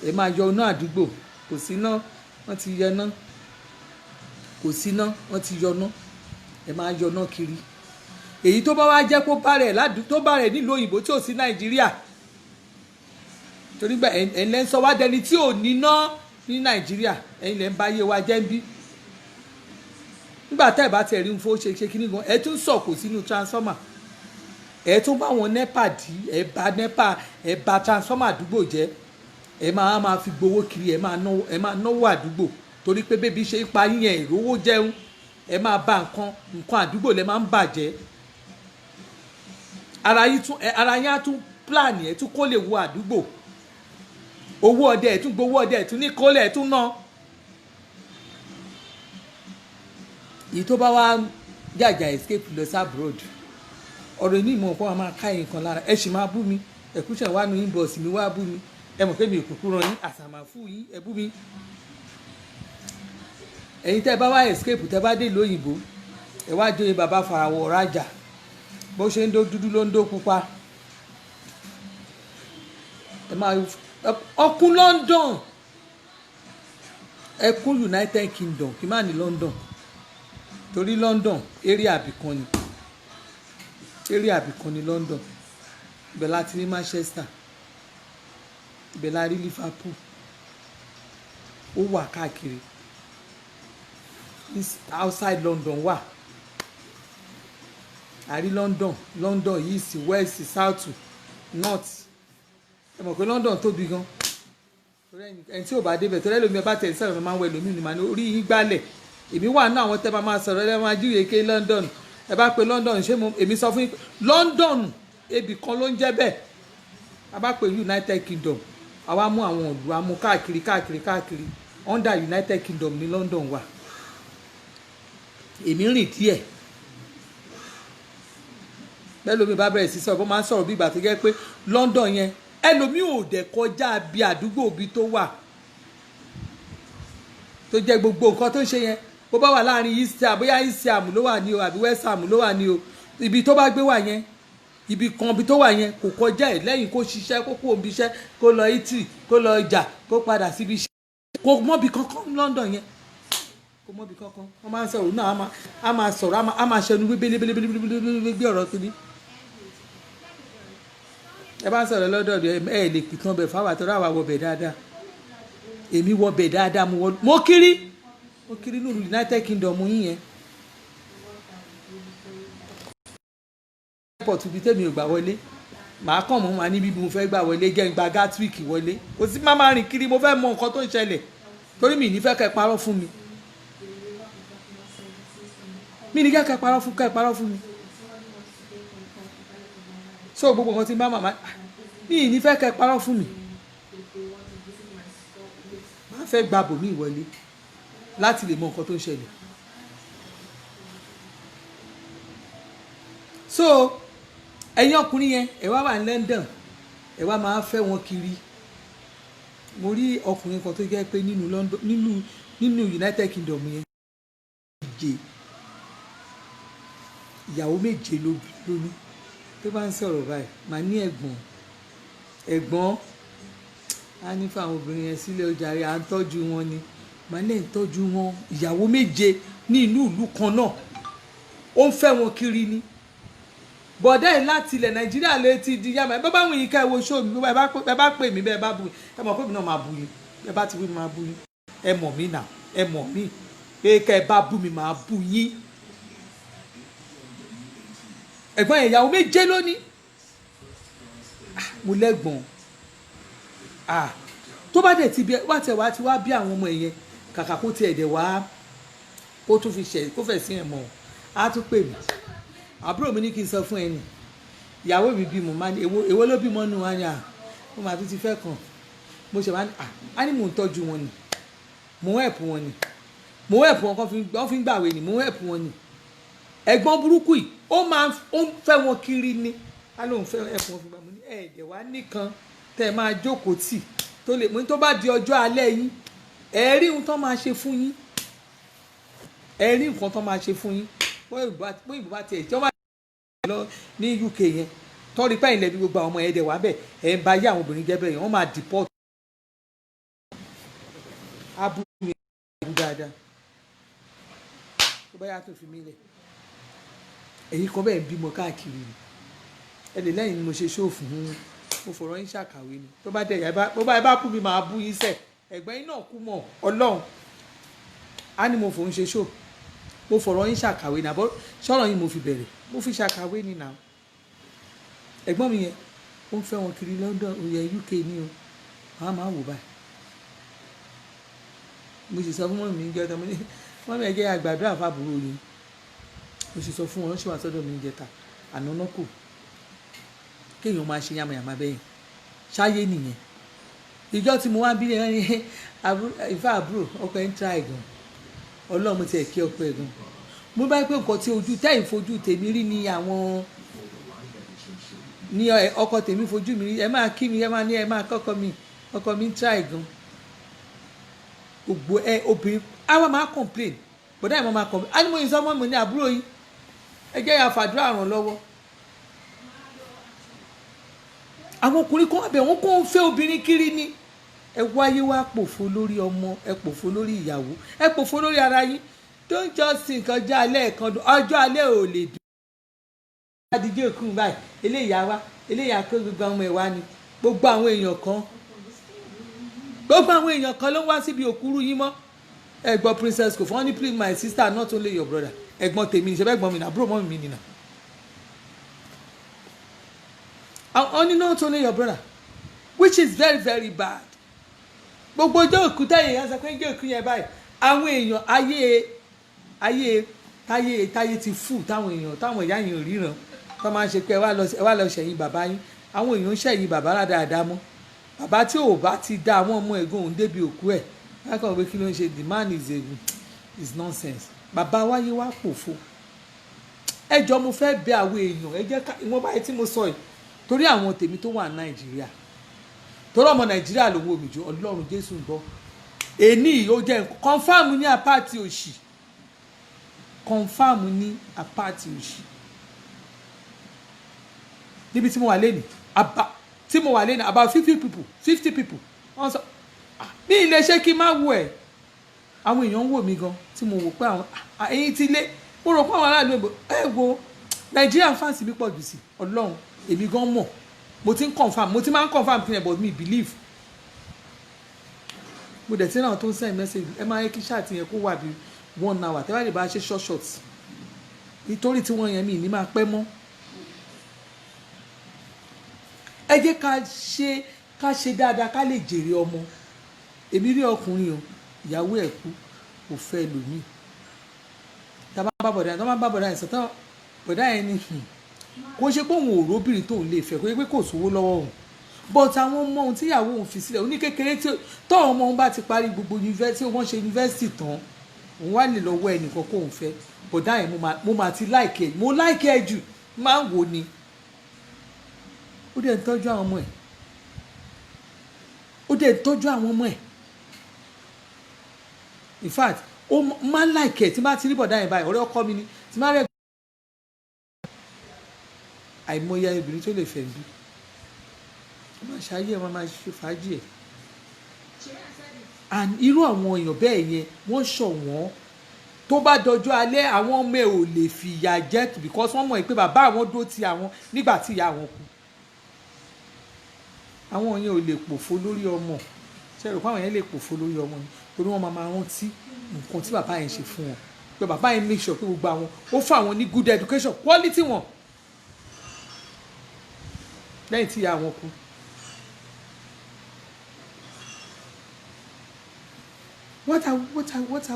ẹ máa yọ iná àdúgbò kò sí iná wọ́n ti yọ iná kò sí iná wọ́n ti yọ iná ẹ máa yọ iná kiri èyí tó bá wá jẹ́ kó bá rẹ̀ nílùú òyìnbó tí ò sí Nàìjíríà torí bẹ́ẹ̀ ẹ̀ lẹ́ ń sọ wá dẹni tí ò níná ní Nàìjíríà ẹ̀yin lẹ́ ń bá yé wa jẹ́ ń bí nígbà tẹ́ ẹ̀ bá tẹ̀ rí ń fó ṣe kíní gan ẹ̀ tún sọ̀kò sínú transformer ẹ̀ tún bá wọn NEPA dí ẹ̀ bà transformer àdúgbò jẹ́ ẹ̀ máa fi gbowó kiri ẹ̀ máa náwó àdúgbò torí pé bébí ṣe ń pa yíyan ìrówó jẹun ẹ̀ máa bà nǹkan àdúgbò lẹ́ máa ń bàjẹ́ ara yín á tún plan ẹ̀ tún kó lè wo àdúgbò owó ọdẹ ẹ̀ tún gbowó ọdẹ ẹ̀ tún ní kólẹ̀ ẹ̀ tún ná èyí tó bá wá jàjà escape lọ sí abroad ọ̀rọ̀ ní ìmọ̀ nǹkan máa ká ẹ̀yìn kan lára ẹ sì máa bú mi ẹ̀kúṣẹ̀ wá nu inbox mi wá bú mi ẹ mọ̀ pé mi ìkùkù ran yín àsàmà fún yín ẹ bú mi ẹ̀yin tẹ́ bá wá escape tẹ́ bá dé ìlú òyìnbó ẹ wá jóye bàbá farawọ̀ rajà bó ṣe ń dó dúdú ló ń dó pupa ẹ máa ọkùn London ẹkùn United Kingdom kì máa ní London torí London area àbìkan ni London, ibẹ̀ láti rí Manchester, ibẹ̀ la rí Liverpool, ó wà káàkiri. Outside London wà, a rí London east west south north. ẹ mọ̀ pé London tóbi gan, ẹni tí ò bá débẹ̀ torí ẹlòmíì bá tẹ̀ sọ̀rọ̀ máa ń wọ ẹlòmíì ní màá ní orí yín gbálẹ̀. èmi wà ní àwọn tẹ́ bá máa sọ̀rọ̀ ẹ máa jíwèé ké London, ẹ bá pe London ṣé èmi sọ fún yín London ebì kan ló ń jẹ́ bẹ́ẹ̀. a bá pe United Kingdom àwa mú àwọn ìlú amú káàkiri under United Kingdom ní London wà. èmi rìn díẹ̀ bẹ́ẹ̀ lómi bá bẹ̀rẹ̀ sí sọ̀rọ̀ bó máa ń sọ̀rọ̀ bí ìgbà tó jẹ́ pé London yẹn ẹlòmíì ò dẹ̀ kọjá bí àdúgbò bí tó wà, tó jẹ́ gbogbo nǹkan tó ń ṣe yẹn bó bá wà láàrin East bóyá East Ham ló wà ní o àbí West Ham ló wà ní o, ibi tó bá gbé wà yẹn ibi kan bí tó wà yẹn kò kọjá ẹ̀ lẹ́yìn kó ṣiṣẹ́ kó kó òbí iṣẹ́ kó lọ Italy kó lọ ọjà kó padà síbi iṣẹ́ kò mọ́bi kankan London yẹn kò mọ́bi kankan. wọ́n máa ń sọ̀rọ̀ náà a máa sọ̀rọ̀ a máa ṣẹnu gbé ọ̀rọ̀ kiri. ẹ bá ń sọ̀rọ̀ lọ́dọ̀ ẹ lè pìtàn bẹ̀ fáwọn àtọ́rọ̀ àwa wọbẹ̀ dáadáa, èmi wọbẹ̀ dáadáa mo kiri ní United Kingdom yín yẹn. airport ibi tẹ́mi ò gbà wọlé màá kàn mọ́ màá níbi mo fẹ́ gbà wọlé jẹ́ ń gba Gatwick wọlé, kò sí má máa rìn kiri, mo fẹ́ mọ nǹkan tó ń ṣẹlẹ̀ torí mi ní fẹ́ kẹ́ parọ́ fún mi, mi ní kẹ́ parọ́ fún mi. so gbogbo nǹkan tí n bá màmá mi ní fẹ́ kẹ́ parọ́ fún mi, màá fẹ́ gba bòmí ìwọlé láti lè mọ nǹkan tó ń ṣẹlẹ̀. so ẹ̀yin ọkùnrin yẹn ẹ wá wà ní London ẹ wá máa fẹ́ wọn kiri. mo rí ọkùnrin kan tó jẹ́ pé nínú London nínú United Kingdom yẹn ìyàwó méje ló ní. tó bá ń sọ̀rọ̀ báyìí màá ní ẹ̀gbọ́n á ní fáwọn obìnrin yẹn sílẹ̀ ọjà rẹ̀ à ń tọ́jú wọn ni, màá lè ń tọ́jú wọn ìyàwó méje ní ìlú kan náà ó ń fẹ́ wọn kiri ni. bọ̀dá yìí láti ilẹ̀ Nàìjíríà lè ti di yàmà bá báwọn yìí ká ẹ wo ṣó mi ẹ bá pè mí bẹ́ẹ̀ bá bu ẹ mọ̀ pé mi náà máa bu yín ẹ bá ti wí máa bu yín ẹ mọ̀ mí nà ẹ mọ̀ mí pé ká ẹ bá bu mi máa bu yín. ẹ̀gbọ́n yẹn ìyàwó méje lónìí mo lẹ́gbọ̀n tó bá dẹ̀ ti bí wá tẹ̀ wá ti wá bí àwọn ọmọ yẹn kàkà kó tiẹ̀ dẹ̀ wá kó tún fi ṣẹ̀ kó fẹ̀ sí ẹ̀ mọ̀ á tún pè mí. àbúrò mi ní kí n sọ fún ẹni ìyàwó mi bímọ máa ní èwo ló bímọ nù wá ní mo máa tún ti fẹ́ kàn mo ṣe máa ní á ní mò ń tọ́jú wọn ni mò ń ẹ̀pù wọn ni mò ń ẹ̀pù wọn kan wọ́n fi ń gbàwé ni mò ń ẹ̀pù wọn ni. ẹ̀gbọ́n burúkú yìí ó ń fẹ́ wọn kiri ni á lóun fẹ́ ẹ̀pù wọn fi gbà mọ́ ní ẹ̀ẹ́dẹ̀ wá nìkan tẹ́ ẹ máa jókòó tì tó lè mú tó bá di ọjọ́ alẹ́ yín ẹ̀ẹ́rí nǹkan tó máa ṣe fún yín ẹ̀ẹ́rí nǹkan tó máa ṣe fún yín bóyá ìbò bá tiẹ̀ tí wọ́n bá lọ ní UK yẹn tọ́rí pẹ́yìn lẹ́bi gbogbo àwọn ọmọ ẹ̀ẹ́dẹ̀ wá bẹ́ẹ̀ ẹ̀ ń ba yé àwọn obìnrin jẹ́ bẹ́ẹ̀ wọ́n máa deport abúlé ìlú dáadáa tó bá yà tó fi mí lẹ̀ èyí kan bẹ́ẹ̀ ń bímọ káàkiri ẹ̀lẹ́ lẹ́yìn ni mo ṣe ṣóòfù mo fọ̀rọ̀ yín ṣàkàwé ni tó bá dẹ̀ yà bó bá ẹ bá kú mi máa bú yín sẹ̀ ẹ̀gbẹ́ yín náà kú mọ̀ Ọlọ́run á ní mo fòun ṣe ṣóò mo fọ̀rọ̀ yín ṣàkàwé ni àbọ̀ sọ̀rọ̀ yín mo fi bẹ̀rẹ̀ mo fi ṣàkàwé ni nà ẹ̀gbọ́n mi yẹn ó ń fẹ́ wọn kiri London òye UK ni o àwọn máa wò báyìí mo sì sọ fún mọ́mí mi jẹ́ ọ̀tọ̀ mo ní mọ́mí ẹ jẹ́ àgbàdo àfàbúrò yìí mo sì sọ fún wọn ṣé wàá sọ́dọ̀ mi jẹta àná náà kù kéèyàn máa ṣe yàmàyàmà bẹ́yìn ṣáyé nìyẹn ìjọ tí mo wá bí ẹni ìfá àbúrò ọkọ ẹ̀ ń tra ẹ̀gàn Ọlọ́run mo ti ẹ̀ kí ọkọ ẹ̀gàn mo bá pé nǹkan tí ojú tẹ́yìn fojú tèmi rí ni àwọn ní ọkọ tèmi fojú mi rí ẹ máa kí mi ẹ máa ní ẹ máa kọ́kọ́ mi ọkọ mi ń tra ẹ̀gàn gbogbo obìnrin àwa máa complain bọ̀dá ìmọ̀ máa complain á ní mo yìn sọ́mọ́ mi ní àbúrò yìí ẹ jẹ́ yà fàdúrà ràn lọ́wọ́. àwọn ọkùnrin kan abẹ wọn kò ń fẹ́ obìnrin kiri ni ẹ wáyé wá pòfo lórí ọmọ ẹ pòfo lórí ìyàwó ẹ pòfo lórí ara yín don't just think ọjọ́ alẹ́ kan ọjọ́ alẹ́ ò lè dùn. adijọ́ òkú báyìí eléyà wá eléyà kó gbogbo ọmọ ẹ̀ wá ni gbogbo àwọn èèyàn kan ló ń wá síbi òkúrú yín mọ́. ẹ̀gbọ́n princess kò fún wọn ní please my sister not only your brother ẹ̀gbọ́n tèmi ní ṣẹbẹ́ ẹ̀gbọ́n mi ní àbúrò mọ́ mi nìyà. only not only your brother which is very very bad. gbogbo ọjọ́ òkú táyé yẹn sọ pé ọjọ́ òkú yẹn báyìí àwọn èèyàn táyé ti fù táwọn ìyá yẹn ò ríran tó máa ń ṣe pé ẹ wá lọ ṣẹ̀yìn bàbá yín àwọn èèyàn ń ṣẹ̀yìn bàbá rádáadáa mọ́ bàbá tí ò bá ti dá àwọn ọmọ ẹ̀gbọ́n òun débi òkú ẹ̀ lákàn pé kí ló ń ṣe the man is nonsense bàbá wáyé wá pòfo. ẹ jọ mo fẹ́ bẹ̀ àwọn èèyàn ẹ jẹ́ ká ìwọ̀n báyìí tí mo sọ yìí torí àwọn tèmi tó wà ní nàìjíríà torí ọmọ nàìjíríà ló wo mi jù ọlọ́run jésù ń gbọ́ èní ó jẹ́ confam ní apáàtì òṣì confam ní apáàtì òṣì níbi tí mo wà lẹ́nu about 50 people wọ́n sọ ní ilé ṣé kí n má wò ẹ̀ àwọn èèyàn ń wò mí gan tí mo wò pé àwọn ẹ̀yin ti lé mo rò pé àwọn aráàlú ẹ̀ wo Nigerian fans mi pọ̀ jù sí ọlọ́run èmi gan mọ̀ mo ti máa ń confam kí ni but me believe mo dẹ̀ tí náà tó ń send message ẹ máa yẹ kí ṣáàtì yẹn kó wà bí 1 hour tẹ́wá lè bá ṣe short nítorí tí wọ́n yẹn mi ní máa pẹ́ mọ́. ẹ jẹ́ ká ṣe dáadáa ká lè jèrè ọmọ èmi rí ọkùnrin o ìyàwó ẹ̀ kú kò fẹ́ lòmíì tá a bá bá bọ̀dá ẹ̀ sọ́tọ̀ bọ̀dá ẹ̀ ní kò ṣe pé òun ò róbìnrin tóun lè fẹ́ kó yẹ pé kò sówó lọ́wọ́ òun but àwọn ọmọ ohun tíyàwó òun fi sílẹ̀ oní kékeré tí tọ́ ọmọ òun bá ti parí gbogbo yunifásitì wọ́n ṣe yunifásitì tán òun wá lè lọ́wọ́ ẹnìkan kó òun fẹ́ bọ̀dá ẹ̀ mo máa ti láìkẹ́ mo láìkẹ́ ẹ̀ jù máa ń wò ni ó dẹ̀ ń tọ́jú àwọn ọmọ ẹ̀ in fact ó máa ń láìkẹ́ tí máa ti rí bọ̀dá yẹn báyìí ọ̀rẹ́ ọkọ mi ni tí máa rẹ̀ àìmọye obìnrin tó lè fẹ́ bí máa ṣayé ẹ̀ máa ṣe fàájì ẹ̀ and irú àwọn èèyàn bẹ́ẹ̀ yẹn wọ́n ṣọ̀wọ́n tó bá dọjọ́ alẹ́ àwọn ọmọ ẹ̀ ò lè fìyà jẹ because wọ́n mọ̀ pé bàbá àwọn dó ti àwọn nígbà tí ìyá àwọn kú àwọn yẹn ò lè pòfo lórí ọmọ ṣe rò pé àwọn yẹn lè pòfo lórí ọmọ ni torí wọ́n máa rántí nǹkan tí bàbá yẹn ṣe fún wọn pé bàbá yẹn make sure pé gbogbo àwọn ó fún àwọn ní good education quality wọn lẹ́yìn tí ìyá àwọn kú. What are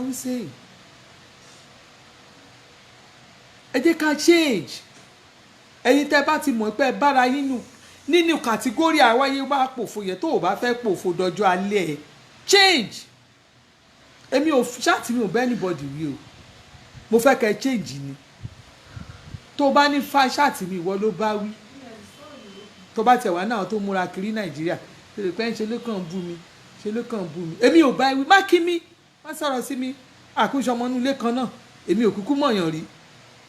we saying? ẹ jẹ́ ká change ẹ̀yin tẹ́ bá ti mọ̀ pé bára yín nínú kàtígórì àwáyé wá pòfo yẹn tó o bá fẹ́ pòfo dọjọ́ alẹ́ ẹ̀ change èmi ò ṣáàtì mi ò bẹ́ anybody wí o mo fẹ́ kẹ́ change ni tó o bá ní fa ṣáàtì mi ìwọ ló bá wí tó bá tẹ̀ wá náà tó múra kiri nàìjíríà tó lè pẹ́ ń ṣe ló kàn bú mi èmi ò bá wí má kí mi má sọ̀rọ̀ sí mi àkúnṣe ọmọ inú ilé kan náà èmi ò kúkú mọ̀yàn rí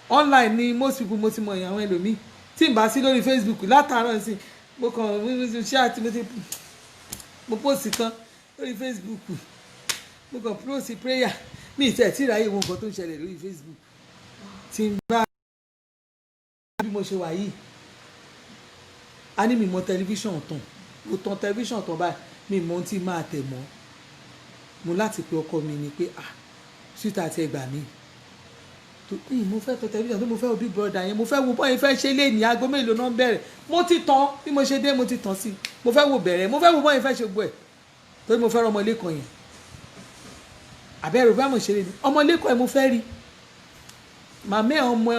online ni most people mo ti mọ̀yàn àwọn ẹlòmíì tí n bá sí lórí Facebook látàárọ̀ sí mo kàn ṣe àti mo post kan lórí Facebook mo kàn post prayer mi ì tẹ̀ tí ìráyè wo nǹkan tó ń ṣẹlẹ̀ lórí Facebook tí n bá bí mo ṣe wà yìí a ní mi mọ tẹlifíṣàn tán mo tan tẹlifíṣàn tán báyìí mi mọ ohun tí máa tẹ̀ mọ́ mo láti pe ọkọ mi ni pé síta àti ẹgbàá mi mo fẹ́ tọ tẹlifíṣàn tó mo fẹ́ wo Big Brother yẹn mo fẹ́ wo bọ́yìn fẹ́ ṣe lé ní aago mélòó náà bẹ̀rẹ̀ mo ti tán bí mo ṣe dé mo ti tán sí mo fẹ́ wo bẹ̀rẹ̀ mo fẹ́ wo bọ́yìn fẹ́ ṣe gbọ́ ẹ̀ torí mo fẹ́ rọ ọmọ lẹ́kọ̀ọ́ yẹn àbẹ̀rù bá mo ṣe lé ní ọmọ lẹ́kọ̀ọ́ yẹn mo fẹ́ rí màmá ẹ̀ ọmọ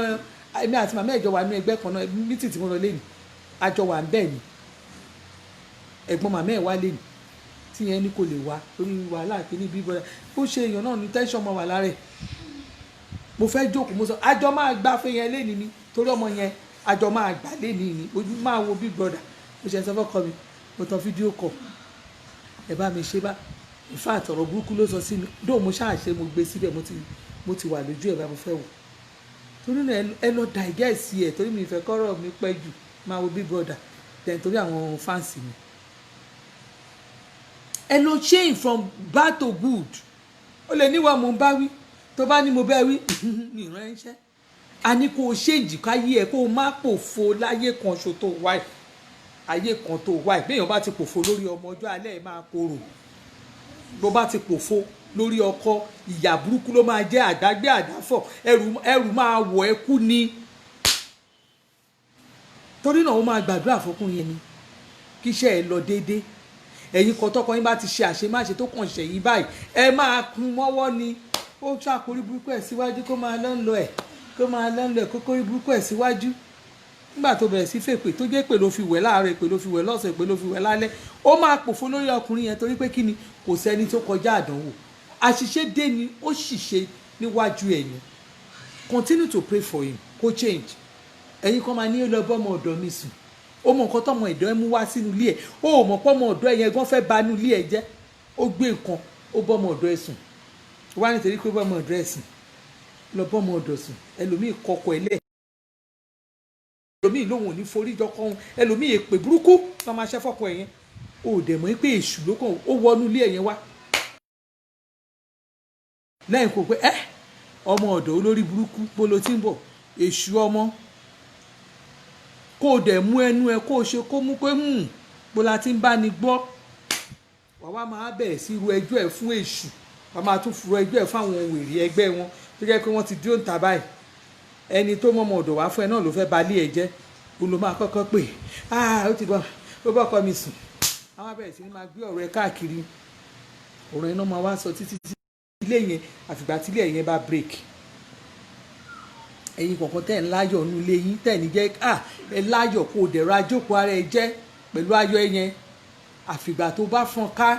ẹ̀mí àti màmá ẹ̀ jọ wà ní ẹgbẹ́ kan náà mítì tí mo lọ lé ní àjọ wà ń bẹ̀ ni ẹ̀gbọ́n màmá ẹ̀ wá lé ní tí yẹn ní kò lè wá torí wàhálà kí ní Big Brother bó ṣe èèyàn náà ní tẹ́ńṣọ̀n mọ́ wà lára ẹ̀ mo fẹ́ jókòó mo sọ àjọ máa gbá fún yẹn léni ni torí ọmọ yẹn àjọ máa gbà léni ni ojú máa wo Big Brother mo ṣe sọ fọ́kọ mi mo tan fídíò kọ ẹ bá mi ṣe bá ìfá àtọ̀rọ̀ burúkú ló sọ sí mi dóò mo ṣáàṣe mo gbé síbẹ̀ mo ti wà lójú ẹ̀ bá mo fẹ́ wò torí náà ẹ lọ dàgẹ́ẹ̀sì ẹ̀ torí mi ìfẹ́ kọ́rọ̀ mi pẹ́ jù máa wo Big Brother tẹ̀ torí àwọn fáǹsì mi ẹ lọ change from bad to good ó lè níwà mo ń bá wí tó bá ní mo bẹ́ẹ̀ wí mi ránṣẹ́ a ní kó o ṣèjì káyé ẹ kó o má pòfo láyé kan ṣo tó wáì ayé kan tó wáì béèyàn bá ti pòfo lórí ọmọ ọjọ́ alẹ́ ẹ̀ máa korò bó bá ti pòfo lórí ọkọ ìyà burúkú ló máa jẹ́ àdágbé àdáfọ̀ ẹrù máa wọ̀ ẹ́ kú ni torí náà ó máa gbàdúrà fọkùnrin yẹn ni kí iṣẹ́ ẹ lọ déédéé ẹ̀yin kan tọkọ yín bá ti ṣe àṣemáṣe tó kàn ṣẹ̀yìn báyìí ẹ máa kún mọ́wọ́ ni ó ṣàkórí burúkú ẹ̀ síwájú kó máa lọ́nlọ́ ẹ̀ kókórí burúkú ẹ̀ síwájú nígbà tó bẹ̀rẹ̀ sí fèpè tó jẹ́ pé ló fi wẹ̀ láàárọ̀ èpè ló fi wẹ̀ lọ́sàn èpè ló fi wẹ̀ lálẹ́ ó máa pòfo lórí ọkùnrin yẹn torí pé kí ni kò sẹ́ni tó kọjá àdánwò àṣìṣe dé ni ó ṣìṣe níwájú ẹ̀yìn continue to pray for him kó change ẹ̀yin kan máa ní lọ bọ́mọ ọ̀dọ̀ mi sùn ó mọ nǹkan tọmọ ọ̀dọ̀ ẹ mú wá sínú ilé ẹ̀ ó mọ̀ pọ́mọ ọ̀dọ̀ ẹ yẹn gan fẹ́ ba inú ilé ẹ̀ jẹ́ ó gbé nǹkan ó bọ́mọ ọ̀dọ̀ ẹ sùn wá nítorí pé bọ́mọ ọ̀dọ̀ ẹ sùn lọ bọ́mọ ọ̀dọ̀ sùn ẹlòmíì kọkọ ẹlẹ́ ẹlòmíì lòun ò ní forí jọ kọ́hún ẹlòmíì èpè burúkú lọ́ máa ṣẹ́ fọ́kọ ẹ̀yẹn ó dẹ̀ mọ́ pé èṣù ló kàn ó wọnú ilé ẹ̀yẹn wá lẹ́yìn kò pé ọmọ ọ̀dọ̀ olórí burúkú bó ló ti ń bọ̀ èṣù ọmọ kó o dẹ̀ mú ẹnu ẹ kó o ṣe kó mú pé bó la ti ń bá ni gbọ́ wàá máa bẹ̀rẹ̀ sí ru ẹjọ́ ẹ̀ fún èṣù wàá máa tún ru ẹjọ́ ẹ̀ fáwọn wèrè ẹgbẹ́ wọn tó jẹ́ pé wọ́n ti dúró ń ta báyìí ẹni tó mọ́mọ́ ọ̀dọ̀ wá fún ẹ náà ló fẹ́ balẹ̀ ẹ jẹ́ o ló máa kọ́kọ́ pè ó ti bọ́ ó bọ́ ọkọ mi sùn àwọn abẹ́rẹ́ sí ni máa gbé ọ̀rọ̀ ẹ káàkiri ọ̀rọ̀ ẹ náà máa wá sọ títí ilé yẹn àfìgbà tí ilé yẹn bá break ẹ̀yin kọ̀ọ̀kan tẹ̀ ń láyọ̀ nínú ilé yín tẹ̀ ní jẹ́ ẹ láyọ̀ kó o dẹ̀rọ ajókòó ara ẹ jẹ́ pẹ̀lú ayọ̀ ẹ yẹn àfìgbà tó bá fọ́n ká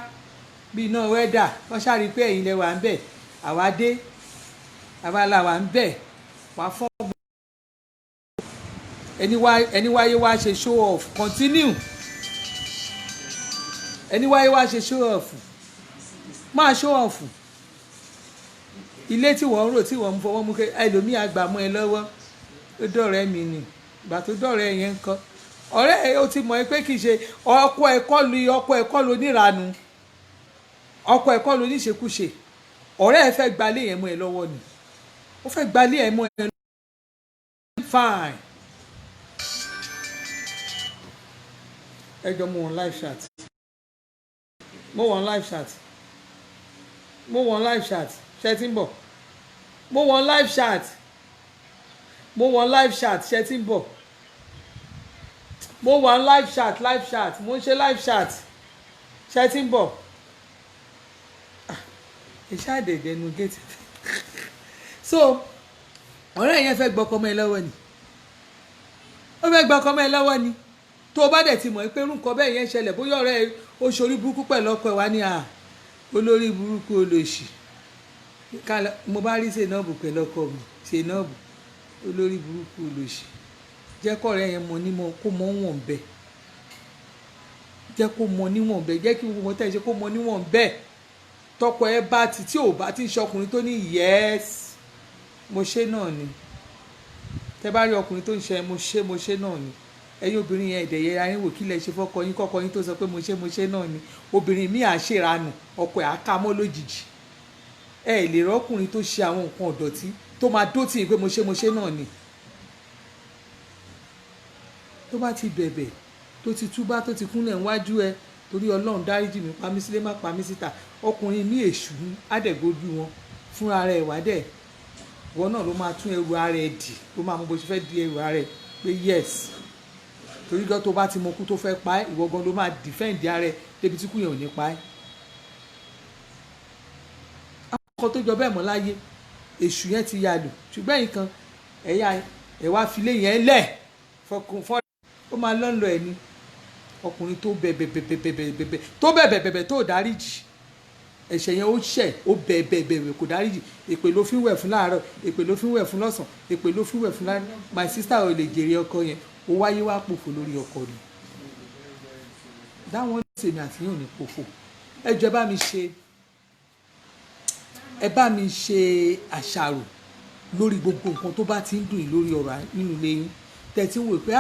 bí iná wẹ́dà wọ́n ṣàrí pé ẹ̀yin lẹ wà ń bẹ̀ àwa dé àwa là wà ń bẹ̀ wà fọ́n ẹni wáyé wá ṣe show off continue ẹni wáyé wá ṣe show off máa show off ilé tí wọ́n ń rò tí wọ́n ń fọwọ́ mú kẹ́ ẹlòmíì àgbà mọ́ ẹ lọ́wọ́ ó dọ̀rẹ́ mi ni ìgbà tó dọ̀rẹ́ yẹn ń kọ́ ọ̀rẹ́ ẹ ó ti mọ̀ ẹ́ pé kì í ṣe ọkọ ẹ̀kọ́ ló níranù ọkọ ẹ̀kọ́ ló níṣekúṣe ọ̀rẹ́ ẹ fẹ́ gbalé yẹn mọ́ ẹ lọ́wọ́ ni ó fẹ́ gbalé yẹn mọ́ ẹ lọ́wọ́ fine ẹ jọ mo wọn live chat mo wọn live chat ṣe ti ń bọ̀ mo wọn live chat ṣe ti ń bọ̀ mo wọn live chat mo ń ṣe live chat ṣe ti ń bọ̀ iṣẹ́ àdèdè nu gate so ọ̀rẹ́ yẹn fẹ́ gbọ́kọ́ mọ́ ẹ lọ́wọ́ ni ó fẹ́ gbọ́kọ́ mọ́ ẹ lọ́wọ́ ni tó o bá dẹ̀ ti mọ̀ pé irú nǹkan bẹ́ẹ̀ yẹn ṣẹlẹ̀ bóyá ọ̀rẹ́ ó ṣorí burúkú pẹ̀lú ọkọ ẹ̀ wá ní olórí burúkú olóṣì mo bá rí Zainab pẹ̀lú ọkọ mi Zainab olórí burúkú olóṣì jẹ́ kọ́rẹ́ yẹn mọ nímọ̀ kó mọ wọ̀n bẹ́ẹ̀ jẹ́ kó mọ níwọ̀n bẹ́ẹ̀ jẹ́ kí gbogbo tẹ̀ ṣe kó mọ níwọ̀n bẹ́ẹ̀ tọkọ ẹ bá ti tí ò bá ti ń ṣọkùnrin tó ní yes mo ṣe náà ni tẹ bá rí ọkùnrin tó ń ṣe mo ṣe náà ni ẹ̀yin obìnrin yẹn ẹ̀dẹ̀yẹ ayé wò kí lẹ ṣe fọ́kọ yín kọ́kọ́ yín tó sọ pé mo ṣe náà ni obìnrin mi à ṣèranù ọkọ ẹ̀ á ká mọ́ lójijì ẹ lè rọ́kùnrin tó ṣe àwọn nǹkan ọ̀dọ̀tí tó máa dó tì í pé mo ṣe náà ni tó bá ti bẹ̀bẹ̀ tó ti túbá tó ti kúnlẹ̀ níwájú ẹ torí Ọlọ́run dáríjì mi pa mí sílé má pa mí síta ọkùnrin ní èṣù ní àdẹ̀gbójú wọn fúnra rẹ̀ ìwádẹ̀ ìwọ náà ló máa tún ẹrù ara ẹ dì ló máa mú bó ṣe fẹ́ di ẹrù ara ẹ pé yes torí gan tó bá ti mọ kú tó fẹ́ pa ẹ́ ìwọ gan ló máa dìfẹ́ǹdì ara ẹ débi tí kú yẹn ò ní pa ẹ́. àwọn kan tó jọ bẹ́ẹ̀ mọ́ láyé èṣù yẹn ti yà lò ṣùgbọ́n ẹ̀yin kan ẹ̀ wá filé yẹn lẹ̀ fọkùn ó máa lọ́nlọ́ ẹ̀ ni ọkùnrin tó bẹ̀bẹ̀ tó dáríjì ẹ̀ṣẹ̀ yẹn ó ṣẹ̀ ó bẹ̀bẹ̀ kò dáríjì èpè ló fi ń wẹ̀ fún láàárọ̀ èpè ló fi ń wẹ̀ fún lọ́sàn èpè ló fi ń wẹ̀ fún láàárọ̀ my sister ò lè jèrè ọkọ yẹn ó wáyé wá pòfò lórí ọkọ ni dáwọn ṣèmi àtìyàn ní pòfò ẹ jọ̀ọ́ ẹ bá mi ṣe àṣàrò lórí gbogbo nǹkan tó bá ti ń dùn yín lórí ọ̀rọ̀ nínú ilé yín tẹ̀tí ń wò pé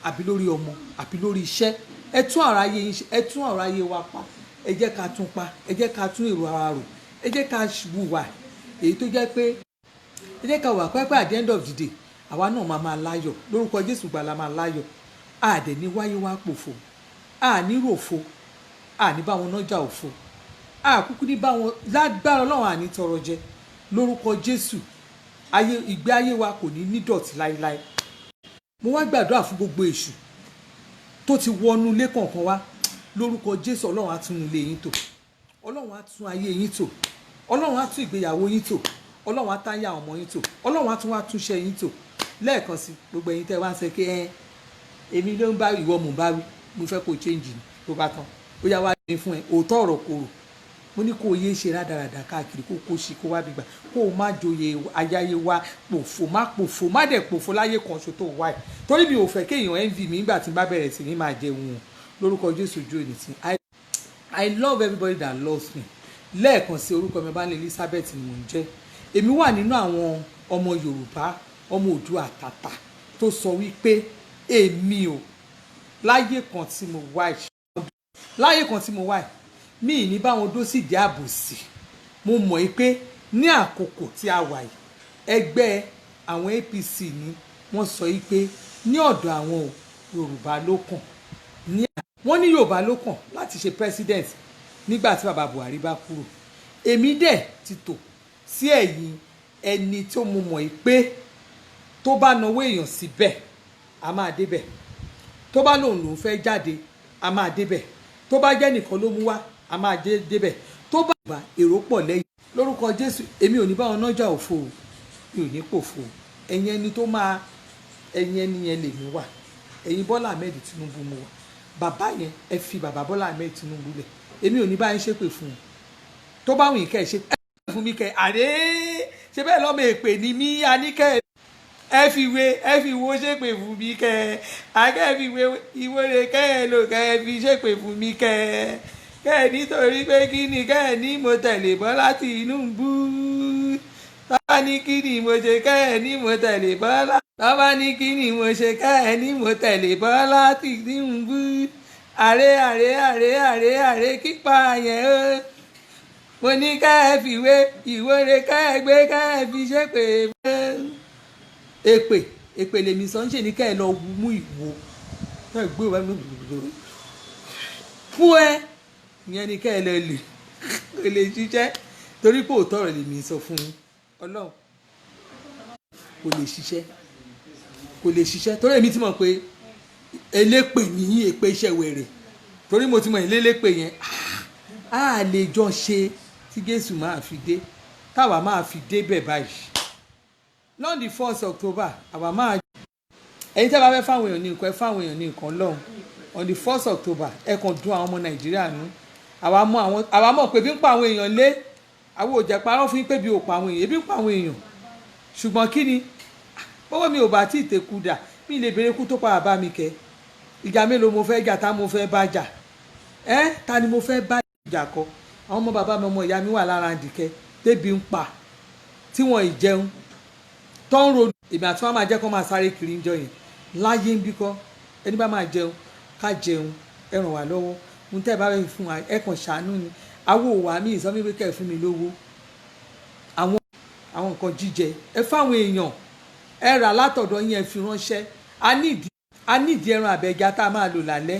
àbí lórí ọmọ àbí lórí iṣẹ́ ẹ tún ọ̀rọ̀ ayé yín ṣe ẹ tún ọ̀rọ̀ ayé wa pa ẹ jẹ́ ká tún pa ẹ jẹ́ ká tún èrò ara rò ẹ jẹ́ ká wùwà èyí tó jẹ́ pé ẹ jẹ́ ká wà pẹ́pẹ́ at the end of the day àwa náà máa láyọ̀ lórúkọ Jésù gbàlà máa láyọ̀ àdẹ̀ ní wáyé wá pòfo àní ròfo àní bá wọn nájà òfo àkúkú ní bá wọn lágbára Ọlọ́run àní tọrọ jẹ lórúkọ Jésù ìgbé ayé wa kò ní nídọ̀tí láéláé. Mo wá gbàdúrà fún gbogbo èṣù tó ti wọnú ilé kọ̀ọ̀kan wá lórúkọ Jésù. Ọlọ́run á tún ilé yín tò, Ọlọ́run á tún ayé yín tò, Ọlọ́run á tún ìgbéyàwó yín tò, Ọlọ́run á táyà àwọn ọmọ yín tò, Ọlọ́run á tún wá túnṣe yín tò. Lẹ́ẹ̀kan sí gbogbo ẹ̀yin tẹ́ wá ń sẹ́ kí èmi ló ń bá ìwọ mò ń bá wí, mo fẹ́ kó change ni tó bá tán ó yá wá ní fún ẹ òótọ́ ọ̀rọ̀ kòrò. Mo ní kó o yé ṣe rádaràdà káàkiri kó ṣe kó wá gbígbà kó o má joyè ayáyé wa pòfò má dẹ̀ pòfò láyé kan ṣo tó wáyé torí mi ò fẹ́ kéèyàn envy mi nígbà tí n bá bẹ̀rẹ̀ sí ní máa jẹun lórúkọ Jésù ojú òní tí I love everybody that loves me. Lẹ́ẹ̀kan sí orúkọ mi bá ní Elizabeth ni mò ń jẹ́. Èmi wà nínú àwọn ọmọ Yorùbá ọmọ Oòduà àtàtà tó sọ wípé èmi ò láyé kan tí mo wáyé mi ì ní báwọn dó sì dé àbòsí. Mo mọ̀ pé ní àkókò tí a wà yìí ẹgbẹ́ àwọn APC ni wọ́n sọ pé ní ọ̀dọ̀ àwọn Yorùbá ló kàn wọ́n ní Yorùbá ló kàn láti ṣe president nígbà tí bàbá Buhari bá kúrò. Èmi dẹ̀ ti tò sí ẹ̀yìn ẹni tó mo mọ̀ pé tó bá nawó èèyàn síbẹ̀ a máa débẹ̀, tó bá lòun fẹ́ jáde a máa débẹ̀, tó bá jẹ́ nìkan ló mú wá a máa débẹ̀, tó bá èrò pọ̀ lẹ́yìn lórúkọ Jésù. Èmi ò ní bá wọn nájà òfo o, mi ò ní pòfo. Ẹ̀yin ẹni tó máa ẹ̀yin ẹni yẹn lè mú wá, ẹ̀yin Bọ́lá Ahmed Tinubu mú wá, bàbá yẹn ẹ fi bàbá Bọ́lá Ahmed Tinubu lẹ̀. Èmi ò ní bá yín ṣépè fún un, tó bá wùn kẹ́ ẹ ṣe fún mi kẹ́ àdé ṣe bẹ́ẹ̀ lọ́mọ èpè ni mí a ní kẹ́ ẹ fi wo ṣépè fún mi kẹ́ akẹ́ fi ìwé kẹ́ ẹ lò kẹ́ ẹ fi ṣépè fún mi kẹ́ ẹ nítorí pé kí ni kẹ́ ẹ ní mo tẹ̀lé Bọ́lá Tinubu tọ́ba ní kí ni mo ṣe kẹ́ ẹ ní mo tẹ̀lé Bọ́lá tọ́ba ní kí ni mo ṣe kẹ́ ẹ ní mo tẹ̀lé Bọ́lá Tinubu àrè kípa yẹn o. Mo ní kẹ́ ẹ fìwé ìwé kẹ́ ẹ gbé kẹ́ ẹ fi ṣépè fún èpè lèmi sọ ń ṣe ní kẹ́ ẹ lọ mú ìwo náà gbé wá fún ẹ ìyẹn ní kẹ́ ẹ lọ lè ṣiṣẹ́ torí pé òótọ́ rẹ̀ lèmi sọ fún yín. Ọlọ́run kò lè ṣiṣẹ́ torí èmi ti mọ̀ pé elépè nìyí èpè iṣẹ́ wẹ̀rẹ̀ torí mo ti mọ̀ ìlélépè yẹn a lè jọ ṣe tí Jésù máa fi dé táwa máa fi dé bẹ̀ báyìí lọ́n the 1st October àwa máa ẹ̀yin tẹ́ bá fẹ́ fáwọn èèyàn ní nǹkan ẹ fáwọn èèyàn ní nǹkan lọ́hùn on the 1st October ẹ kàn dùn àwọn ọmọ Nàìjíríà nù. Àwa mọ̀ pé bí ń pa àwọn èèyàn lé àwọn òjà parọ́ fún pé bí ò pa àwọn èèyàn ebi ń pa àwọn èèyàn ṣùgbọ́n kí ni bọ́wọ́ mi ò bá tí ì tekú dà mí lè béèrè kú tó pa àbá mi kẹ́ ìjà mélòó mo fẹ́ jà tá mo fẹ́ bá jà ta ni mo fẹ́ bá jà kọ àwọn ọmọ bàbá mi ọmọ ìyá mi wà lára àdìkẹ́ débi ń pa tí wọ́n ì jẹun tó ń ronú èmi àti wọn máa jẹ́ kó máa sáré kiri ń jọ yẹn láyé ń bí kọ́ ẹni bá máa jẹun ká jẹun ẹ ràn wá lọ́wọ́ mo tẹ́ ẹ bá fẹ́ fún wa ẹ kàn ṣàánú ni àwọn òwà mi ìsọmí pé kẹ́ ẹ fún mi lówó àwọn nǹkan jíjẹ ẹ fáwọn èèyàn ẹ rà látọ̀dọ̀ yín ẹ fi ránṣẹ́ a nídìí ẹran àbẹ̀já tá a máa lò lálẹ́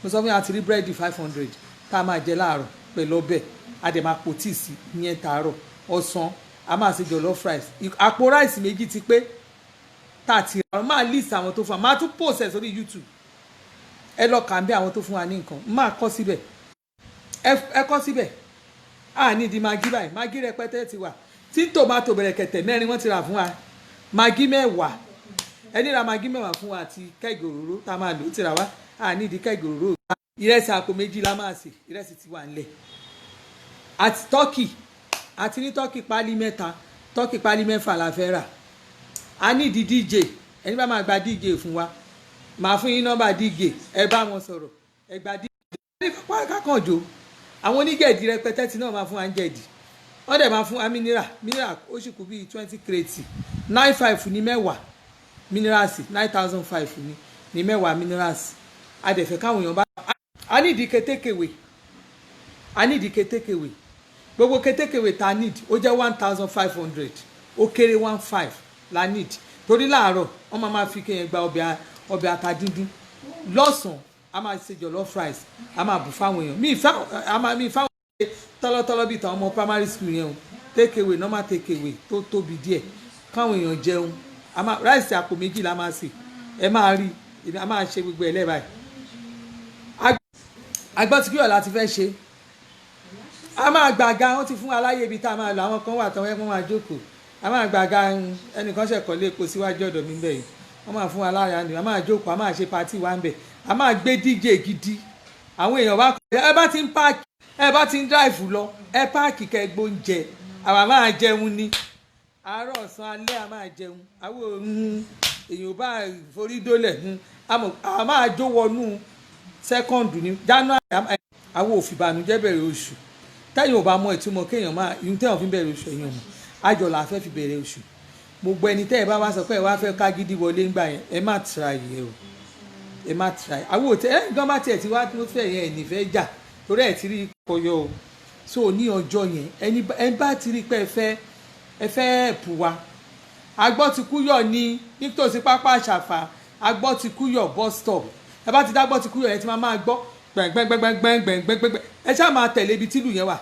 mo sọ fún yín àti rí búrẹ́dì 500 tá a máa jẹ láàárọ̀ pẹ̀lú ọbẹ̀ a dẹ̀ máa pò tíì sí ìyẹn tààrọ̀ ọ̀sán a máa ṣe jollof rice àpò rice méjì ti pé tá a ti rà máa list àwọn tó fún wa máa tún post ẹ̀ sórí YouTube ẹ lọ kà ń bí àwọn tó fún wa ní nǹkan máa kọ́ síbẹ̀ ẹ kọ́ síbẹ̀ a ní di magi báyìí magi rẹpẹtẹ ti wà tí tòmátò bẹ̀rẹ̀kẹ̀tẹ̀ mẹ́rin wọ́n ti rà fún wa magi mẹ́wàá ẹni ra magi mẹ́wàá fún wa àti kẹ́gì òróró tá a máa lò ó ti rà wá a ní di kẹ́gì òróró ìrẹsì àpò méjì la máa sè ìrẹsì ti wà ńlẹ̀ àti tọ́kì àti ní tọ́kì pálí mẹ́ta tọ́kì pálí mẹ́fà la fẹ́ rà a ní di DJ ẹni bá máa gba DJ fún wa màá fún yín nọ́mbà DJ ẹ bá wọn sọ̀rọ̀ ẹ gba DJ ẹni kákan jò àwọn onígẹ̀dì rẹpẹtẹ tí náà máa fún wa ń jẹ̀dì wọ́n dẹ̀ máa fún wa mineral ó sì kú bíi 20 crate 9,500 ní mẹ́wàá minerals 9,500 ní mẹ́wàá minerals a dẹ̀ fẹ́ káwọn èèyàn bá a ní ìdí ketekèwé gbogbo kétékèwé ta need ó jẹ́ 1,500 ó kéré 1,500 la need torí láàárọ̀ wọ́n máa fi kéèyàn gba ọbẹ̀ ata díndín lọ́sàn-án a máa ṣe jollof rice a máa bù fáwọn èèyàn mi fáwọn tọ́lọ́tọ́lọ́ bíi tàwọn ọmọ primary school yẹn o takeaway normal takeaway tó tóbi díẹ̀ káwọn èèyàn jẹun rice àpò méjì la máa sè ẹ máa rí a máa ṣe gbogbo ẹ̀ lẹ́bàá agbọ́tikíyọ̀ láti fẹ́ ṣe a máa gbàga wọ́n ti fún wa láyé ibi tá a máa lọ àwọn kan wà tán wọ́n máa jókòó a máa gbàga ẹnìkan ṣẹ̀kọ́ lé epo síwájú ọ̀dọ̀ mi bẹ́ẹ̀ wọ́n máa fún wa lára ni a máa jókòó a máa ṣe patí wa ń bẹ̀ a máa gbé DJ gidi àwọn èèyàn bá kọ́ ẹ bá ti ń páàkì ẹ bá ti ń dráìfù lọ ẹ páàkì kẹgbó ń jẹ àwa máa jẹun ni àárọ̀ ọ̀sán alẹ́ a máa jẹun àwọn ohun èèyàn bá forí dólẹ̀ a máa jó wọnú sẹ́kọ̀ndù ní January àwọn òfìbànújẹ́ bẹ̀rẹ̀ oṣù tẹ́yìn ò bá mọ ìtumọ̀ kéèyàn máa ìhun tẹ́yàn fi bẹ̀rẹ̀ oṣù èèyàn mọ̀ àjọ là fẹ́ fi bẹ̀rẹ̀ oṣù gbogbo ẹni tẹ́ ẹ bá wá sọ pé ẹ wá fẹ́ ká gidi wọlé ńgbà yẹn ẹ má try yẹ o ẹ má try àwọn òtẹ ẹ gan bá tiẹ̀ ti wá tó fẹ́ yẹn ẹ̀ nífẹ̀ẹ́ jà torí ẹ̀ ti rí kọyọ o so ní ọjọ́ yẹn ẹ bá ti rí pé ẹ fẹ́ ẹ̀pù wa Agbọ́tikúyọ̀ ní nítòsí pápá àṣàfà Agbọ́tikúyọ̀ bus stop ẹ bá ti dá Agbọ́tikúyọ̀ yẹn ti máa gbọ́ gbẹ̀ngbẹ̀ngbẹ̀ngbẹ̀ngbẹ̀ngbẹ̀ngbẹ̀ ẹ ṣáà máa tẹ̀lé ibi tílù yẹn wà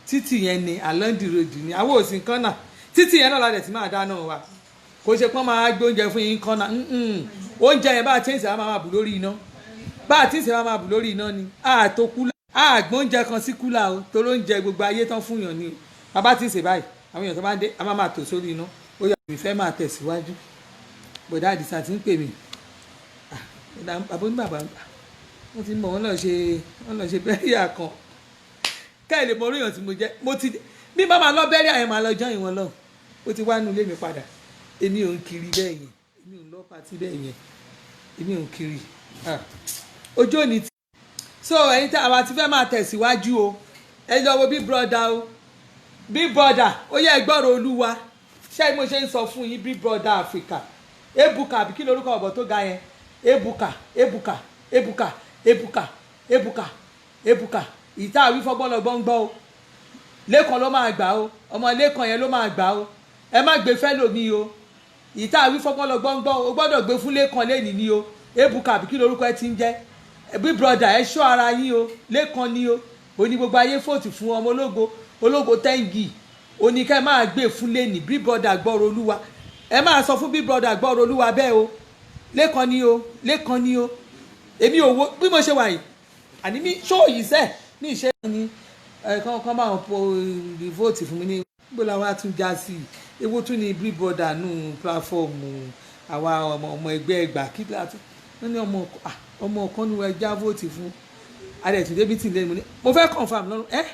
títì yẹn ni along the road ni àwọn òsì kan náà títì yẹn náà la dẹ̀ ti máa dáná wa kò ṣe pọ́n máa gbé oúnjẹ fún yín kan náà oúnjẹ yẹn bá a ti ń sè máa bù lórí iná bá a ti ń sè máa bù lórí iná ni àtò kúlà àgbọn oúnjẹ kan sí kúlà o torí oúnjẹ gbogbo ayé tán fún yàn ni o bàbá ti ń sè báyìí àwọn èèyàn tó bá dé a máa tò sórí iná ó yà mí fẹ́ máa tẹ̀síwájú bọ̀dá àdìsá ti ń pè mí bàbá oníbàbá wọ́n ti mọ̀ wọ́n lọ ṣe bẹ́ríà kan káyìlè mọ oríyàn tí mo jẹ́ mo ti bí bá máa lọ bẹ́ríà yẹn máa lọ jọ́ ìwọ̀n lọ ó ti wá nu ilé mi padà èmi ò ń kiri bẹ́ẹ̀ yẹn èmi ò ń lọ pàtí bẹ́ẹ̀ yẹn èmi ò ń kiri ojú òní tí so ẹ̀yin tí àwa ti fẹ́ máa tẹ̀síwájú o ẹ lọ wo Big Brother o Big Brother ó yẹ ẹgbọ́rọ̀ olúwa ṣé mo ṣe ń sọ fún yín Big Brother Africa ebuka àbí kí lorúkọ ọ̀bọ̀ tó ga yẹn ebuka ìta àwí fọgbọ́n lọ gbọ́ngbọ́ o lẹ́kàn ló máa gbà o ọmọ lẹ́kàn yẹn ló máa gbà o ẹ má gbé fẹ́ lómi o ìta àwí fọgbọ́n lọ gbọ́ngbọ́ o gbọ́dọ̀ gbé fún lẹ́kàn lẹ́nìí ni o ebuka àbí kí lorúkọ ẹ ti ń jẹ́ Big Brother ẹ ṣọ́ ara yín o lẹ́kàn ni o òní gbogbo ayé fòtì fún ọmọ ológo tẹ́ǹgì òní kẹ́ máa gbé fún lẹ́nìí Big Brother gbọ́rọ̀ olúwa ẹ máa sọ fún Big Brother gbọ́rọ̀ olúwa bẹ́ẹ̀ o lẹ́kàn ni o èmi ò wo bí mo ṣe wà yìí àní mi ṣó yìí sẹ́ẹ̀ ní ìṣe ni kan bá wọn po vote fún mi ní gbogbo làwọn tún já sí ewu tún ní Big Brother nù pílàfọ́ọ̀mù àwa ọmọ ẹgbẹ́ ẹgbà kí látún wọ́n ní ọmọ kan ní wọ́n já vote fún adẹ̀tún débi tí lẹ́nu mo fẹ́ confam lọ́rùn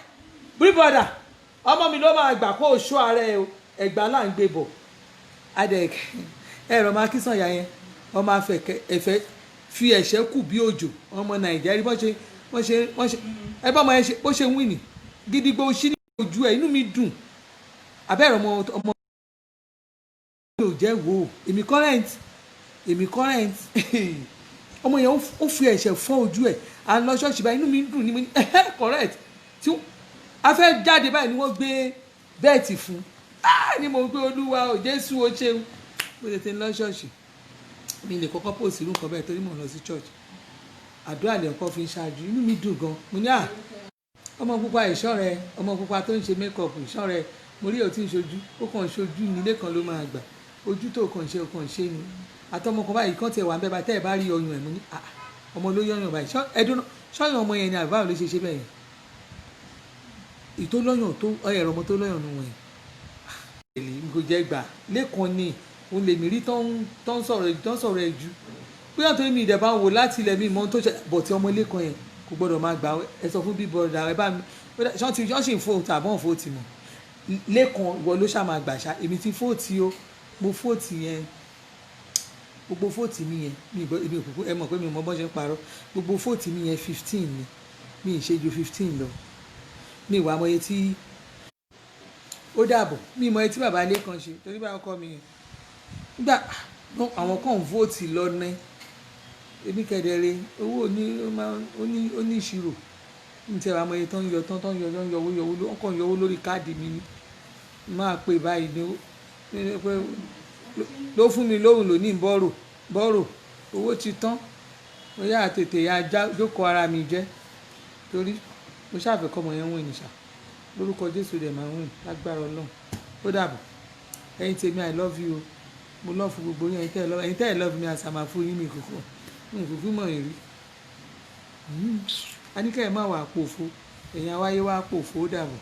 Big Brother ọmọ mi ló máa gbà kó o ṣó ara ẹ ẹgbà là ń gbé bọ̀ adẹ̀ ẹ̀rọ máa kí sànyà yẹn ọmọ afẹ́fẹ́ fi ẹ̀ṣẹ́ kù bí òjò ọmọ Nàìjíríà wọ́n ṣe ẹ bá ọmọ yẹn ṣe bó ṣe ń wìnì gidigbo ṣí ní ojú ẹ inú mi dùn abẹ́rẹ́ ọmọ mi ò jẹ́ wò ó èmi current ọmọ yẹn ó fi ẹ̀ṣẹ̀ fọ́ ojú ẹ̀ à ń lọ ṣọ́ọ̀ṣì báyìí inú mi dùn ní mo ní correct tí a fẹ́ jáde báyìí ni wọ́n gbé bẹ́ẹ̀tì fún ni mo gbé olúwa ò Jésù ó ṣeun mo tètè ń lọ ṣọ́ọ̀ṣì mi lè kọ́kọ́ pòsì irú nǹkan bẹ́ẹ̀ torí mò ń lọ sí church àdúrà lè kọ́ fi ń ṣáájú inú mi dùn gan mo ní ọmọ pupa ìṣọ́ rẹ ọmọ pupa tó ń ṣe makeup ìṣọ́ rẹ mo rí òtí ń ṣojú ó kàn ń ṣojú nílé kan ló máa gbà ojú tó kàn ṣe ni àtọmọ kan báyìí kàn tiẹ̀ wà ń bẹ́ẹ̀ bá tẹ́ ẹ̀ bá rí ọyàn ẹ̀ mo ní ọmọ ló yọyàn báyìí ṣọ́yàn ọmọ yẹn ni àbáwò ló ṣe bẹ́ẹ̀ yẹn ìtó lọ́yàn tó ẹ̀rọ ọmọ tó lọ́yàn nù wọ̀nyí èlì kò jẹ́ gbà lẹ́kan ni òun lè mí rí tó ń sọ̀rọ̀ ẹ̀ ju bóyá tó ní ìdẹ̀bà wò láti ilẹ̀ mi mọ́ tó ṣe bọ̀ tí ọmọ ilé kan yẹn kò gbọ́dọ̀ máa gbà ẹ sọ fún Big Brother ẹ bá mi ṣọ́n sì ń fóòtù àbọ̀n fóòtù mọ̀ lẹ́kan ìwọ ló ṣàmà gbà ṣá èmi ti fóòtù o mo fóòtù yẹn gbogbo fóòtù mi yẹn mi òkùnkùn ẹ mọ̀ pé mi ò mọ bọ́n ṣe ń parọ́ gbogbo fóòtù mi yẹn 15 ni mi ì ṣe ju 15 lọ mi ìwà mọye tí ó dàbọ̀ mi ìmọ̀ tí bàbá ilé kan ṣe torí báwọn kọ́ mi yẹn nígbà àwọn kan ń fóòtù lọ ní èmi kẹdẹrẹ owó oníṣirò ní tiẹ̀ wá mọ iye tó ń yọ owó wọ́n kàn yọ owó lórí káàdì mi ni máa pè báyìí ló fún mi lóhùn lónìí bọ́rò owó ti tán mo yá tètè ya jókòó ara mi jẹ́ torí mo ṣàfẹ́kọ́ ọmọ yẹn wìn nìṣà lórúkọ Jésù rẹ̀ máa ń wìn lágbára Ọlọ́run ó dàbọ̀ ẹ̀yin tèmi I love you o mo love gbogbo yín ẹ̀yin tẹ́ ẹ̀ love mi àṣàmà fún yín mi kúkú mọ̀ yín rí a ní kẹ́ ẹ̀ má wà pòfo ẹ̀yin awáyé wá pòfo ó dàbọ̀.